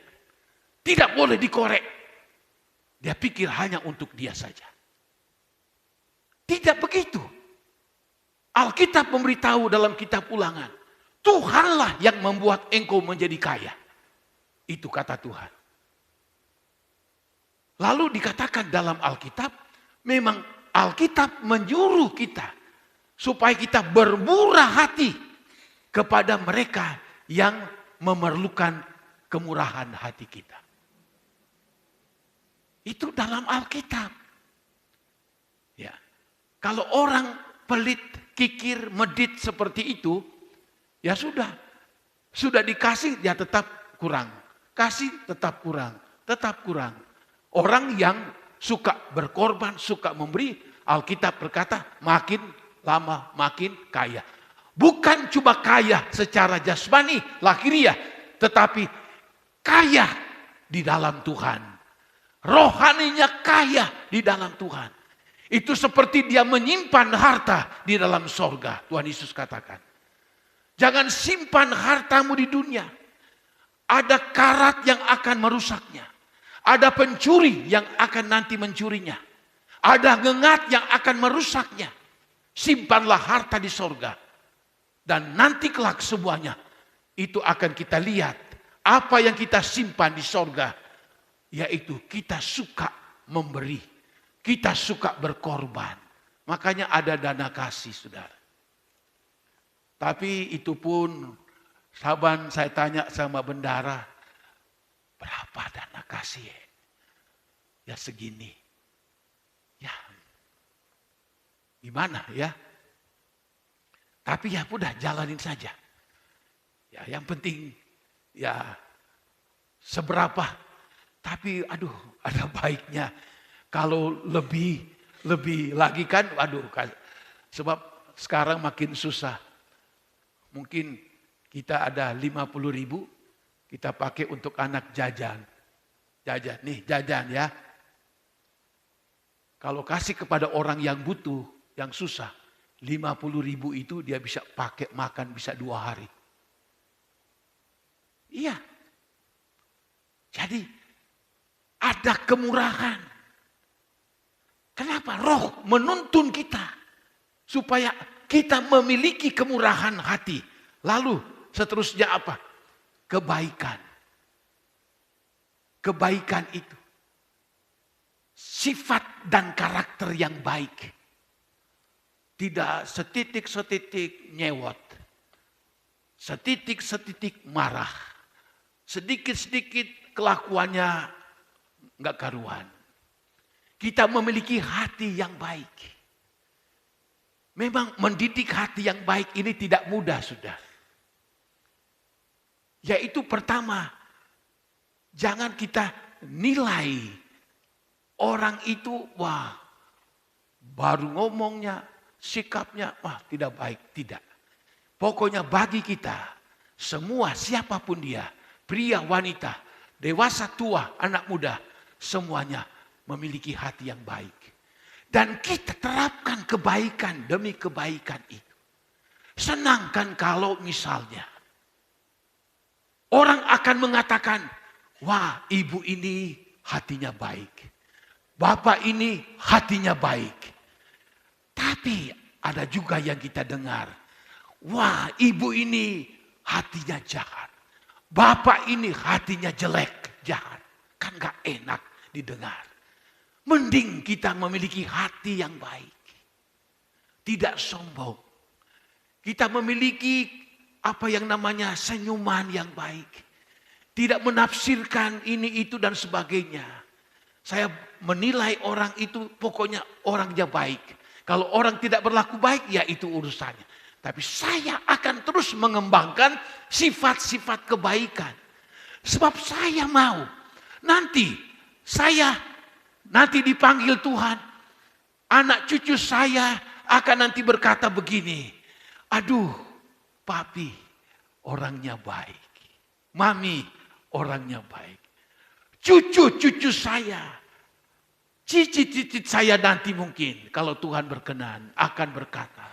Tidak boleh dikorek. Dia pikir hanya untuk dia saja. Tidak begitu. Alkitab memberitahu dalam kitab Ulangan. Tuhanlah yang membuat engkau menjadi kaya. Itu kata Tuhan. Lalu dikatakan dalam Alkitab, memang Alkitab menyuruh kita supaya kita bermurah hati kepada mereka yang memerlukan kemurahan hati kita. Itu dalam Alkitab. Ya. Kalau orang pelit, kikir, medit seperti itu, ya sudah. Sudah dikasih, dia tetap kurang. Kasih tetap kurang, tetap kurang. Orang yang suka berkorban, suka memberi, Alkitab berkata makin lama makin kaya. Bukan cuma kaya secara jasmani, lahiriah, tetapi kaya di dalam Tuhan. Rohaninya kaya di dalam Tuhan. Itu seperti dia menyimpan harta di dalam sorga. Tuhan Yesus katakan. Jangan simpan hartamu di dunia. Ada karat yang akan merusaknya. Ada pencuri yang akan nanti mencurinya. Ada ngengat yang akan merusaknya. Simpanlah harta di sorga. Dan nanti kelak semuanya. Itu akan kita lihat. Apa yang kita simpan di sorga. Yaitu kita suka memberi. Kita suka berkorban. Makanya ada dana kasih, saudara. Tapi itu pun... Saban saya tanya sama bendara, berapa dana kasih? Ya segini. Ya, gimana ya? Tapi ya udah jalanin saja. Ya yang penting ya seberapa. Tapi aduh ada baiknya kalau lebih lagi kan, aduh sebab sekarang makin susah. Mungkin kita ada 50.000, kita pakai untuk anak jajan. Jajan, nih jajan ya. Kalau kasih kepada orang yang butuh, yang susah, 50.000 itu dia bisa pakai makan bisa 2 hari. Iya. Jadi ada kemurahan. Kenapa? Roh menuntun kita. Supaya kita memiliki kemurahan hati. Lalu seterusnya apa? Kebaikan. Kebaikan itu. Sifat dan karakter yang baik. Tidak setitik-setitik nyewot. Setitik-setitik marah. Sedikit-sedikit kelakuannya enggak karuan. Kita memiliki hati yang baik. Memang mendidik hati yang baik ini tidak mudah, sudah. Yaitu pertama, jangan kita nilai orang itu, wah baru ngomongnya, sikapnya, wah tidak baik. Tidak. Pokoknya bagi kita, semua siapapun dia, pria, wanita, dewasa, tua, anak muda, semuanya memiliki hati yang baik. Dan kita terapkan kebaikan demi kebaikan itu. Senangkan kalau misalnya orang akan mengatakan, wah ibu ini hatinya baik. Bapak ini hatinya baik. Tapi ada juga yang kita dengar, wah ibu ini hatinya jahat. Bapak ini hatinya jelek, jahat. Kan gak enak didengar. Mending kita memiliki hati yang baik. Tidak sombong. Kita memiliki apa yang namanya senyuman yang baik. Tidak menafsirkan ini, itu, dan sebagainya. Saya menilai orang itu pokoknya orangnya baik. Kalau orang tidak berlaku baik, ya itu urusannya. Tapi saya akan terus mengembangkan sifat-sifat kebaikan. Sebab saya mau nanti dipanggil Tuhan. Anak cucu saya akan nanti berkata begini, aduh papi orangnya baik, mami orangnya baik. Cucu-cucu saya, cicit-cicit saya nanti mungkin kalau Tuhan berkenan akan berkata,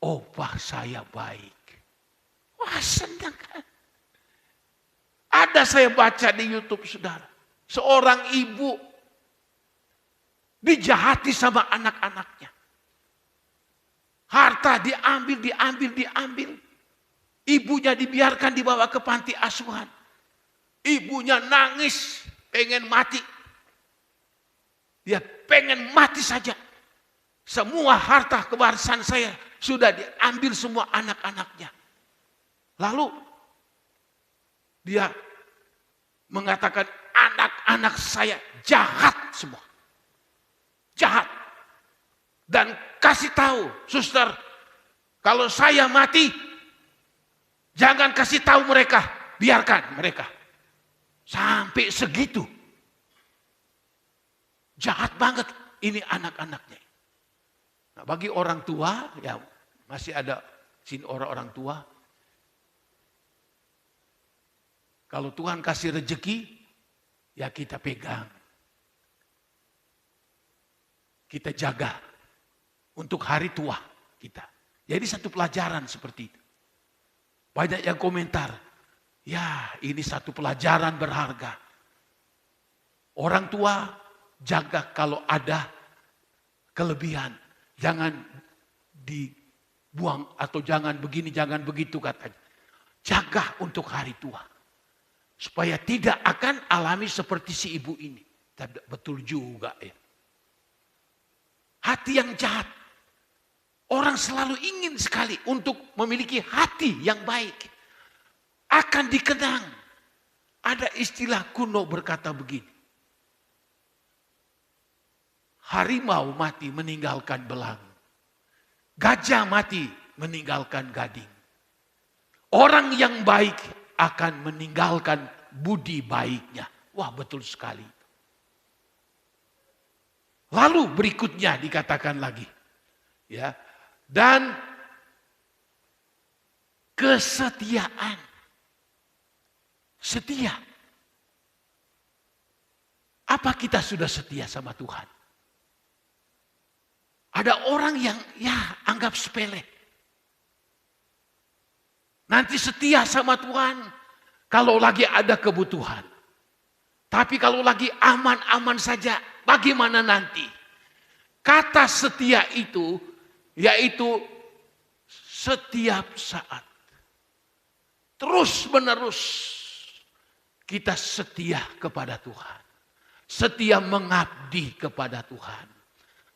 opa saya baik. Wah senang kan? Ada saya baca di YouTube saudara, seorang ibu dijahati sama anak-anaknya. Harta diambil. Ibunya dibiarkan dibawa ke panti asuhan. Ibunya nangis, pengen mati. Dia pengen mati saja. Semua harta kewarisan saya sudah diambil semua anak-anaknya. Lalu dia mengatakan anak-anak saya jahat semua. Jahat. Dan kasih tahu, suster, kalau saya mati, jangan kasih tahu mereka, biarkan mereka. Sampai segitu. Jahat banget ini anak-anaknya. Nah, bagi orang tua, ya masih ada sini orang-orang tua. Kalau Tuhan kasih rezeki, ya kita pegang. Kita jaga untuk hari tua kita. Jadi satu pelajaran seperti itu. Banyak yang komentar, ya ini satu pelajaran berharga. Orang tua jaga kalau ada kelebihan. Jangan dibuang atau jangan begini, jangan begitu katanya. Jaga untuk hari tua. Supaya tidak akan alami seperti si ibu ini. Betul juga ya. Hati yang jahat. Orang selalu ingin sekali untuk memiliki hati yang baik. Akan dikenang. Ada istilah kuno berkata begini. Harimau mati meninggalkan belang. Gajah mati meninggalkan gading. Orang yang baik akan meninggalkan budi baiknya. Wah betul sekali. Lalu berikutnya dikatakan lagi. Ya. Dan kesetiaan. Setia. Apa kita sudah setia sama Tuhan? Ada orang yang ya anggap sepele. Nanti setia sama Tuhan kalau lagi ada kebutuhan. Tapi kalau lagi aman-aman saja, bagaimana nanti? Kata setia itu, yaitu setiap saat. Terus menerus kita setia kepada Tuhan. Setia mengabdi kepada Tuhan.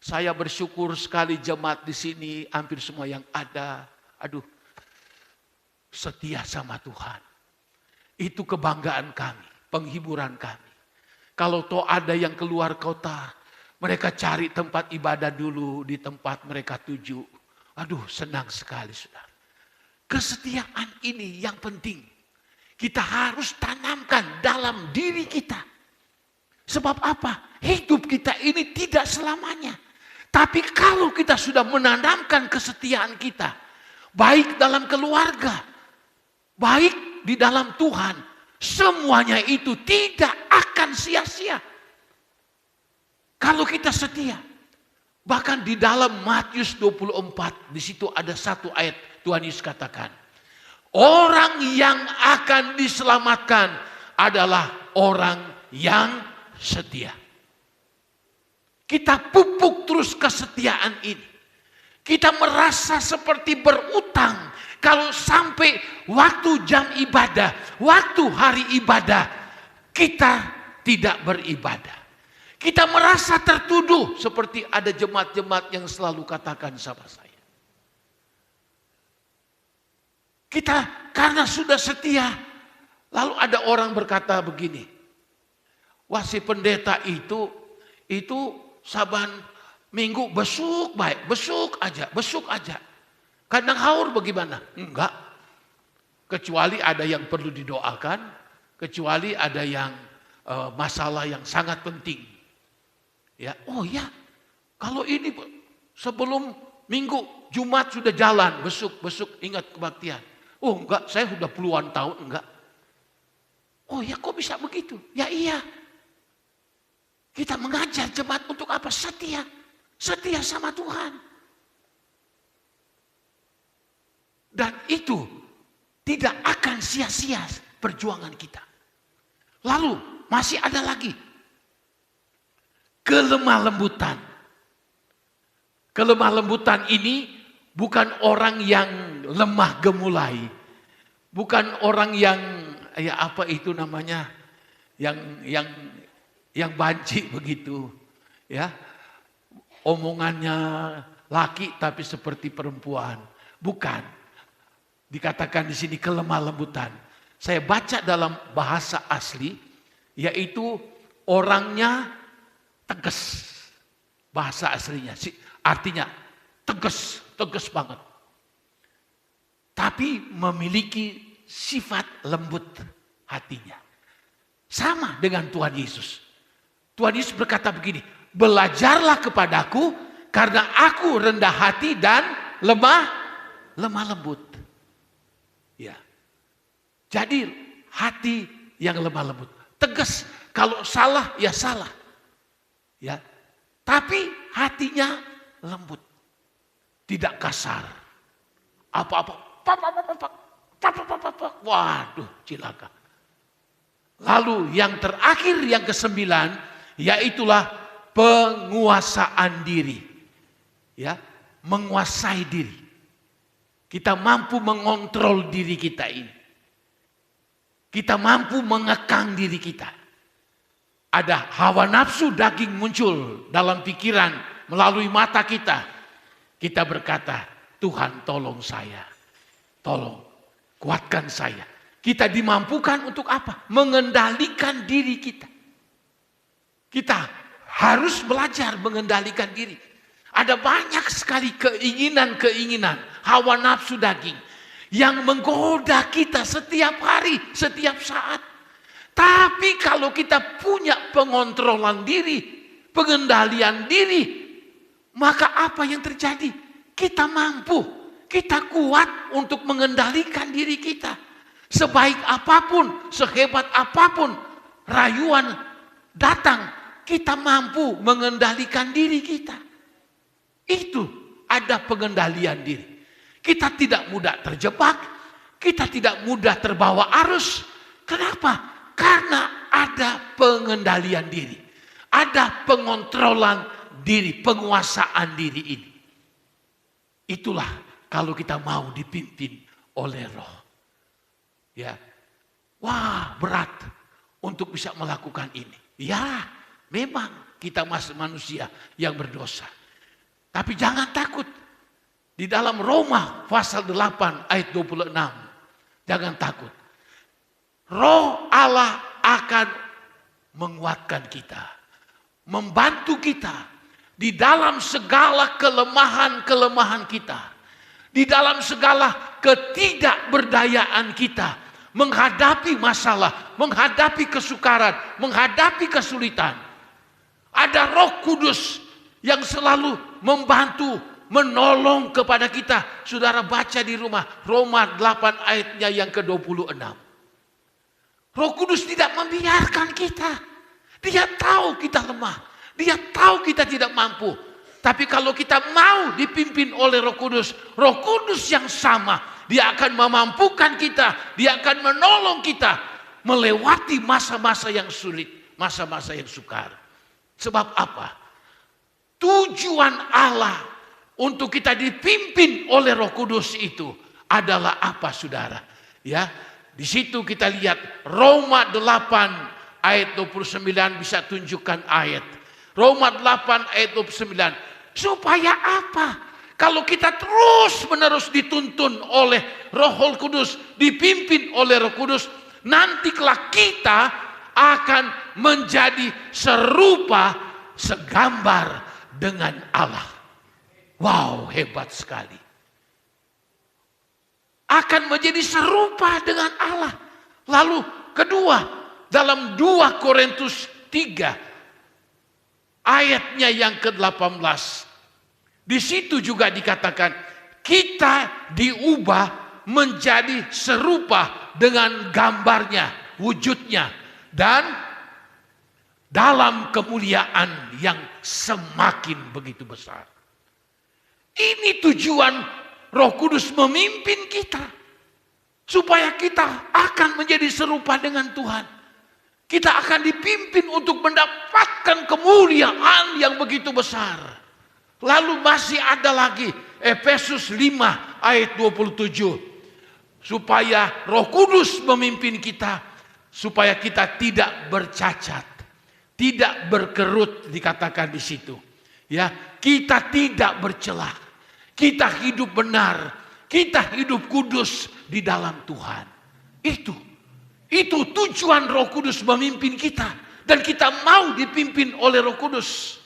Saya bersyukur sekali jemaat di sini, hampir semua yang ada. Aduh, setia sama Tuhan. Itu kebanggaan kami, penghiburan kami. Kalau toh ada yang keluar kota, mereka cari tempat ibadah dulu di tempat mereka tuju. Aduh, senang sekali saudara. Kesetiaan ini yang penting. Kita harus tanamkan dalam diri kita. Sebab apa? Hidup kita ini tidak selamanya. Tapi kalau kita sudah menanamkan kesetiaan kita, baik dalam keluarga, baik di dalam Tuhan, semuanya itu tidak akan sia-sia. Kalau kita setia. Bahkan di dalam Matius 24, di situ ada satu ayat Tuhan Yesus katakan, orang yang akan diselamatkan adalah orang yang setia. Kita pupuk terus kesetiaan ini. Kita merasa seperti berutang kalau sampai waktu jam ibadah, waktu hari ibadah, kita tidak beribadah. Kita merasa tertuduh seperti ada jemaat-jemaat yang selalu katakan sama saya. Kita karena sudah setia, lalu ada orang berkata begini, wah si pendeta itu saban minggu besuk baik, besuk aja. Kadang haur bagaimana? Enggak. Kecuali ada yang perlu didoakan, kecuali ada yang masalah yang sangat penting. Ya, oh ya, kalau ini sebelum Minggu, Jumat sudah jalan, besuk ingat kebaktian. Oh enggak, saya sudah puluhan tahun, enggak. Oh ya, kok bisa begitu? Ya iya. Kita mengajar jemaat untuk apa? Setia. Setia sama Tuhan. Dan itu tidak akan sia-sia perjuangan kita. Lalu masih ada lagi. Kelemah lembutan. Kelemah lembutan ini bukan orang yang lemah gemulai. Bukan orang yang ya apa itu namanya? Yang banci begitu. Ya. Omongannya laki tapi seperti perempuan. Bukan. Dikatakan di sini kelemah lembutan. Saya baca dalam bahasa asli yaitu orangnya tegas. Bahasa aslinya artinya tegas banget. Tapi memiliki sifat lembut hatinya. Sama dengan Tuhan Yesus. Tuhan Yesus berkata begini, belajarlah kepadaku karena aku rendah hati dan lemah lembut. Ya. Jadi hati yang lemah lembut. Tegas, kalau salah ya salah. Ya. Tapi hatinya lembut. Tidak kasar. Apa-apa. Waduh, cilaka. Lalu yang terakhir, yang ke-9, yaitulah penguasaan diri. Ya, menguasai diri. Kita mampu mengontrol diri kita ini. Kita mampu mengekang diri kita. Ada hawa nafsu daging muncul dalam pikiran melalui mata kita. Kita berkata, Tuhan tolong saya. Tolong kuatkan saya. Kita dimampukan untuk apa? Mengendalikan diri kita. Kita harus belajar mengendalikan diri. Ada banyak sekali keinginan-keinginan, hawa nafsu daging yang menggoda kita setiap hari, setiap saat. Tapi kalau kita punya pengontrolan diri, pengendalian diri, maka apa yang terjadi? Kita mampu, kita kuat untuk mengendalikan diri kita. Sebaik apapun, sehebat apapun rayuan datang, kita mampu mengendalikan diri kita. Itu ada pengendalian diri. Kita tidak mudah terjebak, kita tidak mudah terbawa arus. Kenapa? Karena ada pengendalian diri. Ada pengontrolan diri, penguasaan diri ini. Itulah kalau kita mau dipimpin oleh Roh. Ya. Wah, berat untuk bisa melakukan ini. Ya, memang kita masih manusia yang berdosa. Tapi jangan takut. Di dalam Roma pasal 8 ayat 26. Jangan takut. Roh Allah akan menguatkan kita. Membantu kita. Di dalam segala kelemahan-kelemahan kita. Di dalam segala ketidakberdayaan kita. Menghadapi masalah. Menghadapi kesukaran. Menghadapi kesulitan. Ada Roh Kudus yang selalu membantu, menolong kepada kita. Saudara baca di rumah, Roma 8 ayatnya yang ke-26. Roh Kudus tidak membiarkan kita. Dia tahu kita lemah. Dia tahu kita tidak mampu. Tapi kalau kita mau dipimpin oleh Roh Kudus yang sama, dia akan memampukan kita, dia akan menolong kita melewati masa-masa yang sulit, masa-masa yang sukar. Sebab apa? Tujuan Allah untuk kita dipimpin oleh Roh Kudus itu adalah apa, saudara? Ya, di situ kita lihat Roma 8 ayat 29, bisa tunjukkan ayat. Roma 8 ayat 29. Supaya apa? Kalau kita terus-menerus dituntun oleh Roh Kudus, dipimpin oleh Roh Kudus, nanti kelak kita akan menjadi serupa, segambar dengan Allah. Wow, hebat sekali. Akan menjadi serupa dengan Allah. Lalu kedua, dalam 2 Korintus 3 ayatnya yang ke-18. Di situ juga dikatakan kita diubah menjadi serupa dengan gambarnya, wujudnya, dan dalam kemuliaan yang semakin begitu besar. Ini tujuan Roh Kudus memimpin kita, supaya kita akan menjadi serupa dengan Tuhan. Kita akan dipimpin untuk mendapatkan kemuliaan yang begitu besar. Lalu masih ada lagi Efesus 5 ayat 27. Supaya Roh Kudus memimpin kita, supaya kita tidak bercacat, tidak berkerut, dikatakan di situ. Ya, kita tidak bercela. Kita hidup benar, kita hidup kudus di dalam Tuhan. Itu tujuan Roh Kudus memimpin kita, dan kita mau dipimpin oleh Roh Kudus.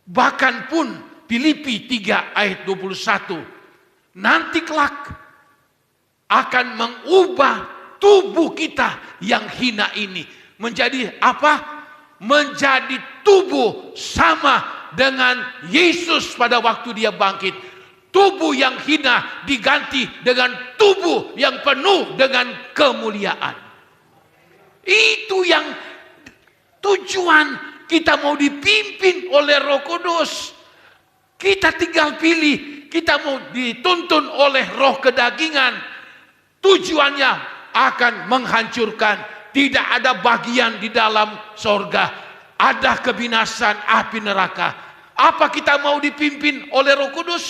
Bahkan pun Filipi 3 ayat 21, nanti kelak akan mengubah tubuh kita yang hina ini menjadi apa? Menjadi tubuh sama dengan Yesus pada waktu dia bangkit. Tubuh yang hina diganti dengan tubuh yang penuh dengan kemuliaan. Itu yang tujuan kita mau dipimpin oleh Roh Kudus. Kita tinggal pilih, kita mau dituntun oleh roh kedagingan. Tujuannya akan menghancurkan, tidak ada bagian di dalam sorga. Ada kebinasan api neraka. Apa kita mau dipimpin oleh Roh Kudus?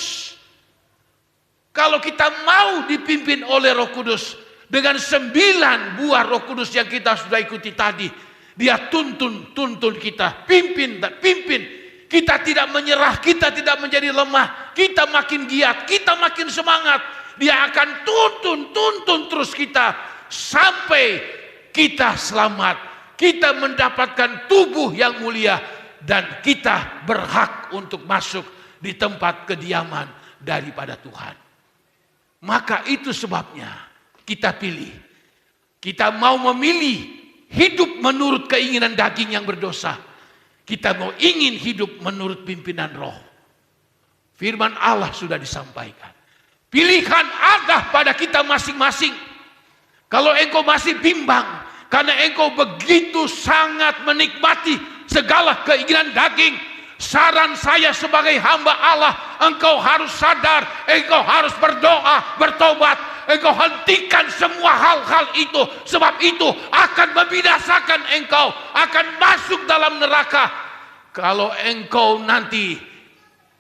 Kalau kita mau dipimpin oleh Roh Kudus, dengan 9 buah Roh Kudus yang kita sudah ikuti tadi, dia tuntun kita, pimpin. Kita tidak menyerah, kita tidak menjadi lemah, kita makin giat, kita makin semangat. Dia akan tuntun terus kita sampai kita selamat, kita mendapatkan tubuh yang mulia, dan kita berhak untuk masuk di tempat kediaman daripada Tuhan. Maka itu sebabnya kita pilih. Kita mau memilih hidup menurut keinginan daging yang berdosa. Kita mau ingin hidup menurut pimpinan roh. Firman Allah sudah disampaikan. Pilihan ada pada kita masing-masing. Kalau engkau masih bimbang, karena engkau begitu sangat menikmati segala keinginan daging, saran saya sebagai hamba Allah, engkau harus sadar, engkau harus berdoa, bertobat, engkau hentikan semua hal-hal itu, sebab itu akan membinasakan engkau, akan masuk dalam neraka. Kalau engkau nanti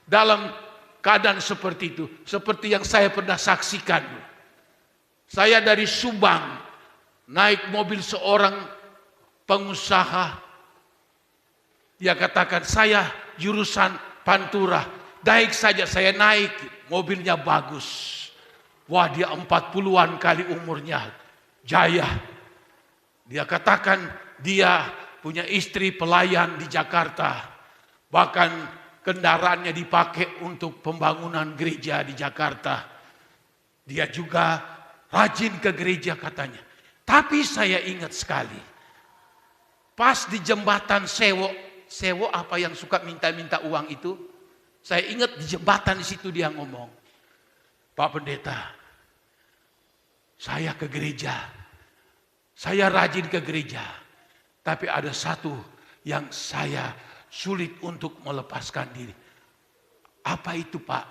dalam keadaan seperti itu, seperti yang saya pernah saksikan. Saya dari Subang naik mobil seorang pengusaha. Dia katakan, saya jurusan Pantura, naik saja saya naik, mobilnya bagus. Wah, dia 40-an kali umurnya, jaya. Dia katakan dia punya istri pelayan di Jakarta. Bahkan kendaraannya dipakai untuk pembangunan gereja di Jakarta. Dia juga rajin ke gereja katanya. Tapi saya ingat sekali, pas di jembatan Sewo apa yang suka minta-minta uang itu, saya ingat di jembatan di situ dia ngomong, Pak Pendeta, saya ke gereja, saya rajin ke gereja, tapi ada satu yang saya sulit untuk melepaskan diri. Apa itu, Pak?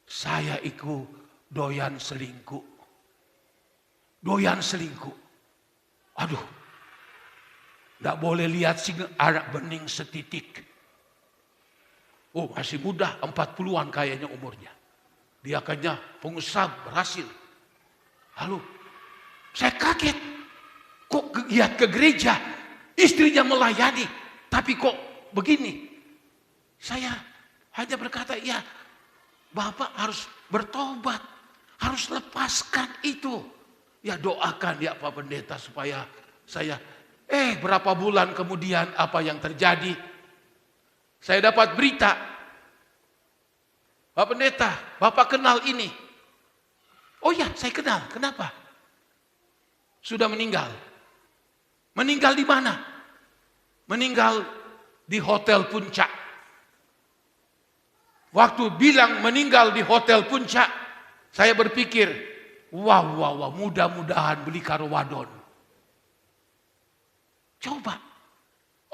Saya ikut doyan selingkuh. Doyan selingkuh. Aduh, tidak boleh lihat singa anak bening setitik. Oh, masih muda, 40-an kayaknya umurnya. Dia kayaknya pengusaha berhasil. Lalu saya kaget. Kok giat ke gereja, istrinya melayani, tapi kok begini? Saya hanya berkata, ya Bapak harus bertobat, harus lepaskan itu. Ya doakan ya Pak Pendeta supaya saya, berapa bulan kemudian apa yang terjadi? Saya dapat berita, Pak Pendeta, Bapak kenal ini. Oh ya, saya kenal. Kenapa? Sudah meninggal. Meninggal di mana? Meninggal di Hotel Puncak. Waktu bilang meninggal di Hotel Puncak, saya berpikir, wow, mudah-mudahan beli karo wadon. Coba,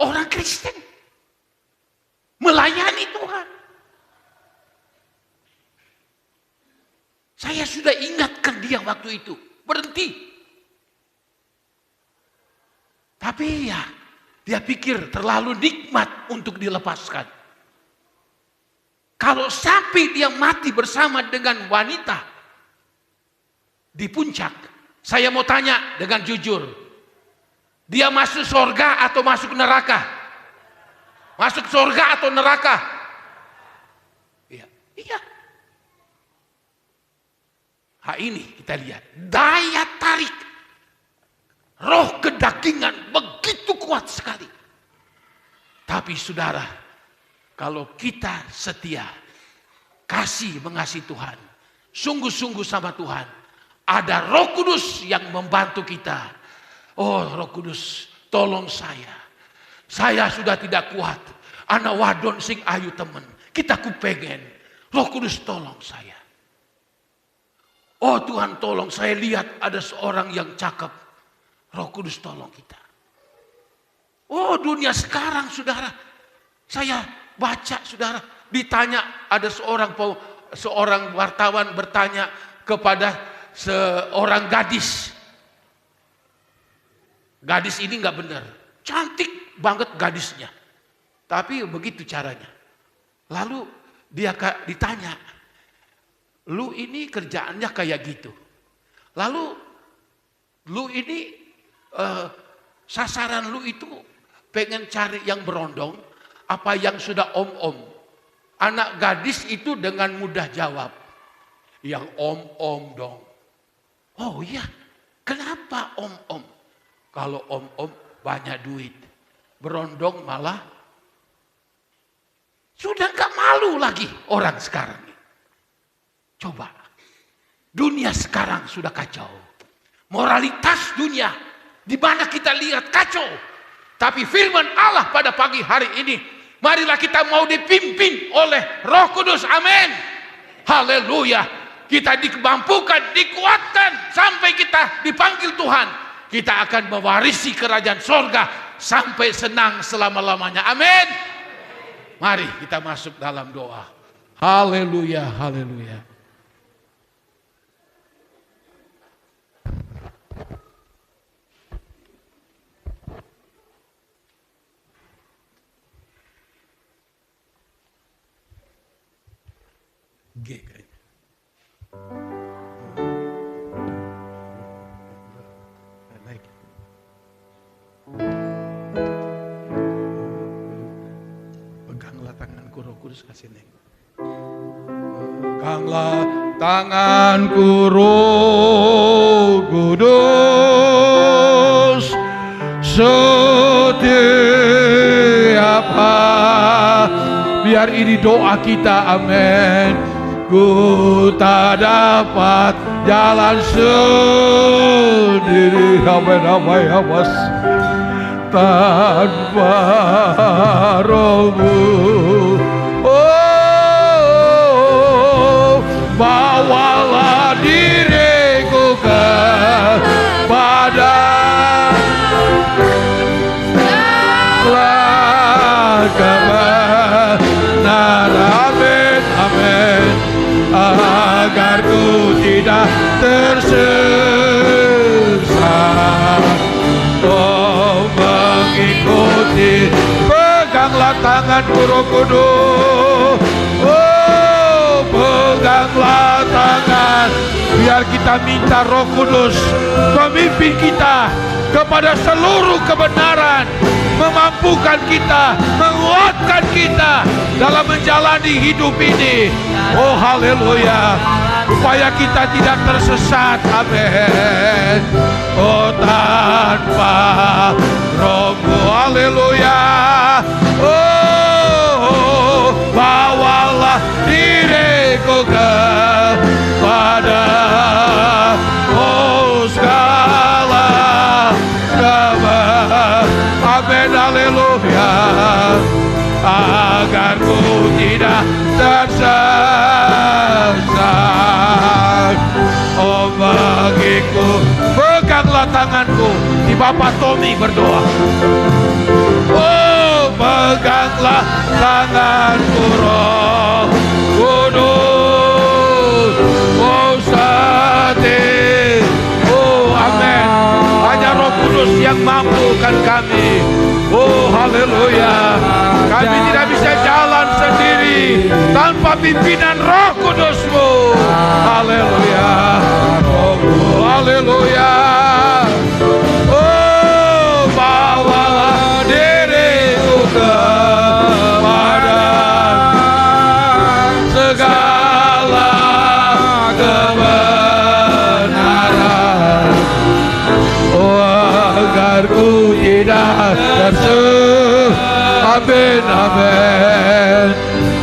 orang Kristen melayani Tuhan. Saya sudah ingatkan dia waktu itu, berhenti. Tapi ya, dia pikir terlalu nikmat untuk dilepaskan. Kalau sampai dia mati bersama dengan wanita di puncak, saya mau tanya dengan jujur, dia masuk surga atau masuk neraka? Masuk surga atau neraka? Iya. Ini kita lihat daya tarik roh kedagingan begitu kuat sekali. Tapi saudara, kalau kita setia, mengasihi Tuhan, sungguh-sungguh sama Tuhan, ada Roh Kudus yang membantu kita. Oh, Roh Kudus, tolong saya. Saya sudah tidak kuat. Anak wadon sing ayu temen. Kita kupengen. Roh Kudus tolong saya. Oh Tuhan tolong, saya lihat ada seorang yang cakep. Roh Kudus tolong kita. Oh dunia sekarang saudara, saya baca saudara, ditanya ada seorang wartawan bertanya kepada seorang gadis. Gadis ini nggak benar, cantik banget gadisnya. Tapi begitu caranya. Lalu dia ditanya, lu ini kerjaannya kayak gitu. Lalu lu ini sasaran lu itu pengen cari yang berondong apa yang sudah om-om. Anak gadis itu dengan mudah jawab, yang om-om dong. Oh iya, kenapa om-om? Kalau om-om banyak duit, berondong malah sudah gak malu lagi orang sekarang. Coba, dunia sekarang sudah kacau. Moralitas dunia, di mana kita lihat kacau. Tapi firman Allah pada pagi hari ini, marilah kita mau dipimpin oleh Roh Kudus. Amin. Haleluya. Kita dimampukan, dikuatkan sampai kita dipanggil Tuhan. Kita akan mewarisi kerajaan sorga sampai senang selama-lamanya. Amin. Mari kita masuk dalam doa. Haleluya, haleluya. G kayaknya. Naik. Peganglah tanganku Roh Kudus, kasih neng. Peganglah tanganku Roh Kudus, setiap biar ini doa kita, amin. Ku tak dapat jalan sendiri, ramai-ramai awas tanpa Roh-Mu. Oh, bawalah diriku kepada kebenaran. Amin. Agar ku tidak tersesat, oh mengikuti. Peganglah tanganku Roh Kudus, oh peganglah tangan. Biar kita minta Roh Kudus memimpin kita kepada seluruh kebenaran, memampukan kita, menguatkan kita dalam menjalani hidup ini. Oh haleluya, supaya kita tidak tersesat. Amin. Oh tanpa Roh-Mu, haleluya. Oh bawalah diriku kepada segala kebenaran. tanganku. Di Bapak Tommy berdoa. Oh, peganglah tanganku Roh Kudus. Oh, sedih. Oh, amin. Hanya Roh Kudus yang mampukan kami. Oh, haleluya. Kami tidak bisa jalan sendiri tanpa pimpinan Roh Kudus-Mu. Haleluya. Haleluya. Oh, bawalah diriku kepada segala kebenaran. Oh, agar ku tidak amin, amin.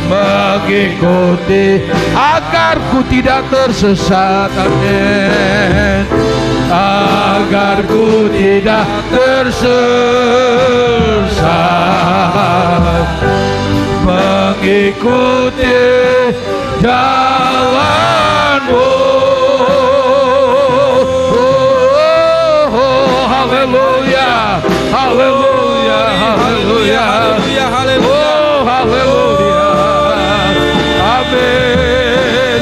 Mengikuti agar ku tidak tersesat, amin. Agar ku tidak tersesat, mengikuti jalan-Mu. Oh, haleluya, haleluya, haleluya, haleluya, haleluya. Oh, haleluya. Amin.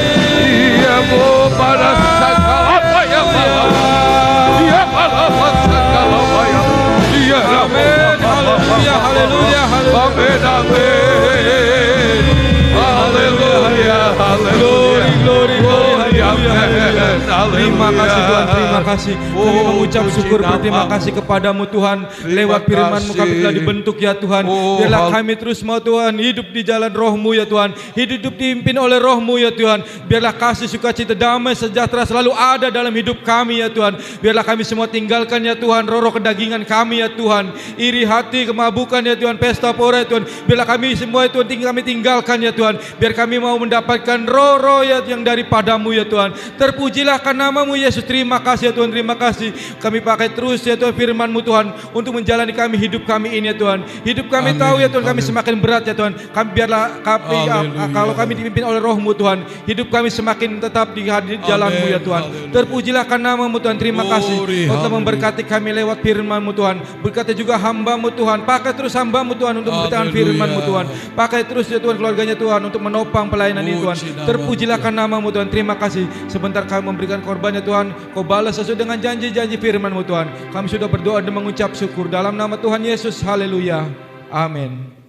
Dia mau pada segala apa yang malam. Dia pada segala apa yang. Dia amin. Haleluya, haleluya, haleluya. Amin, amin. Haleluya, haleluya. Glory, glory, amin. Terima kasih Tuhan, terima kasih. Kami mengucap syukur berterima kasih kepadamu Tuhan. Lewat firman-Mu kami telah dibentuk ya Tuhan. Biarlah kami terus mau Tuhan hidup di jalan Roh-Mu ya Tuhan. Hidup dipimpin oleh Roh-Mu ya Tuhan. Biarlah kasih, sukacita, damai, sejahtera selalu ada dalam hidup kami ya Tuhan. Biarlah kami semua tinggalkan ya Tuhan roh-roh kedagingan kami ya Tuhan. Iri hati, kemabukan ya Tuhan, pesta pora ya Tuhan. Biarlah kami semua ya Tuhan kami tinggalkan ya Tuhan. Biar kami mau mendapatkan roh-roh ya yang daripada-Mu ya Tuhan. Terpujilah karena nama-Mu Yesus. Terima kasih ya Tuhan, terima kasih. Kami pakai terus ya Tuhan firman-Mu Tuhan untuk menjalani kami hidup kami ini ya Tuhan. Hidup kami tahu ya Tuhan kami semakin berat ya Tuhan. Kami biarlah kami kalau kami dipimpin oleh Roh-Mu Tuhan, hidup kami semakin tetap di jalan-Mu ya Tuhan. Terpujilah karena nama-Mu Tuhan. Terima kasih Kau telah memberkati kami lewat firman-Mu Tuhan. Berkati juga hamba-Mu Tuhan. Pakai terus hamba-Mu Tuhan untuk memberitakan firman-Mu Tuhan. Pakai terus ya Tuhan keluarganya Tuhan untuk menopang pelayanan ini Tuhan. Terpujilah karena nama-Mu Tuhan. Terima kasih. Sebentar kami memberikan korbannya Tuhan. Kau balas sesuai dengan janji-janji firman-Mu Tuhan. Kami sudah berdoa dan mengucap syukur dalam nama Tuhan Yesus. Haleluya. Amin.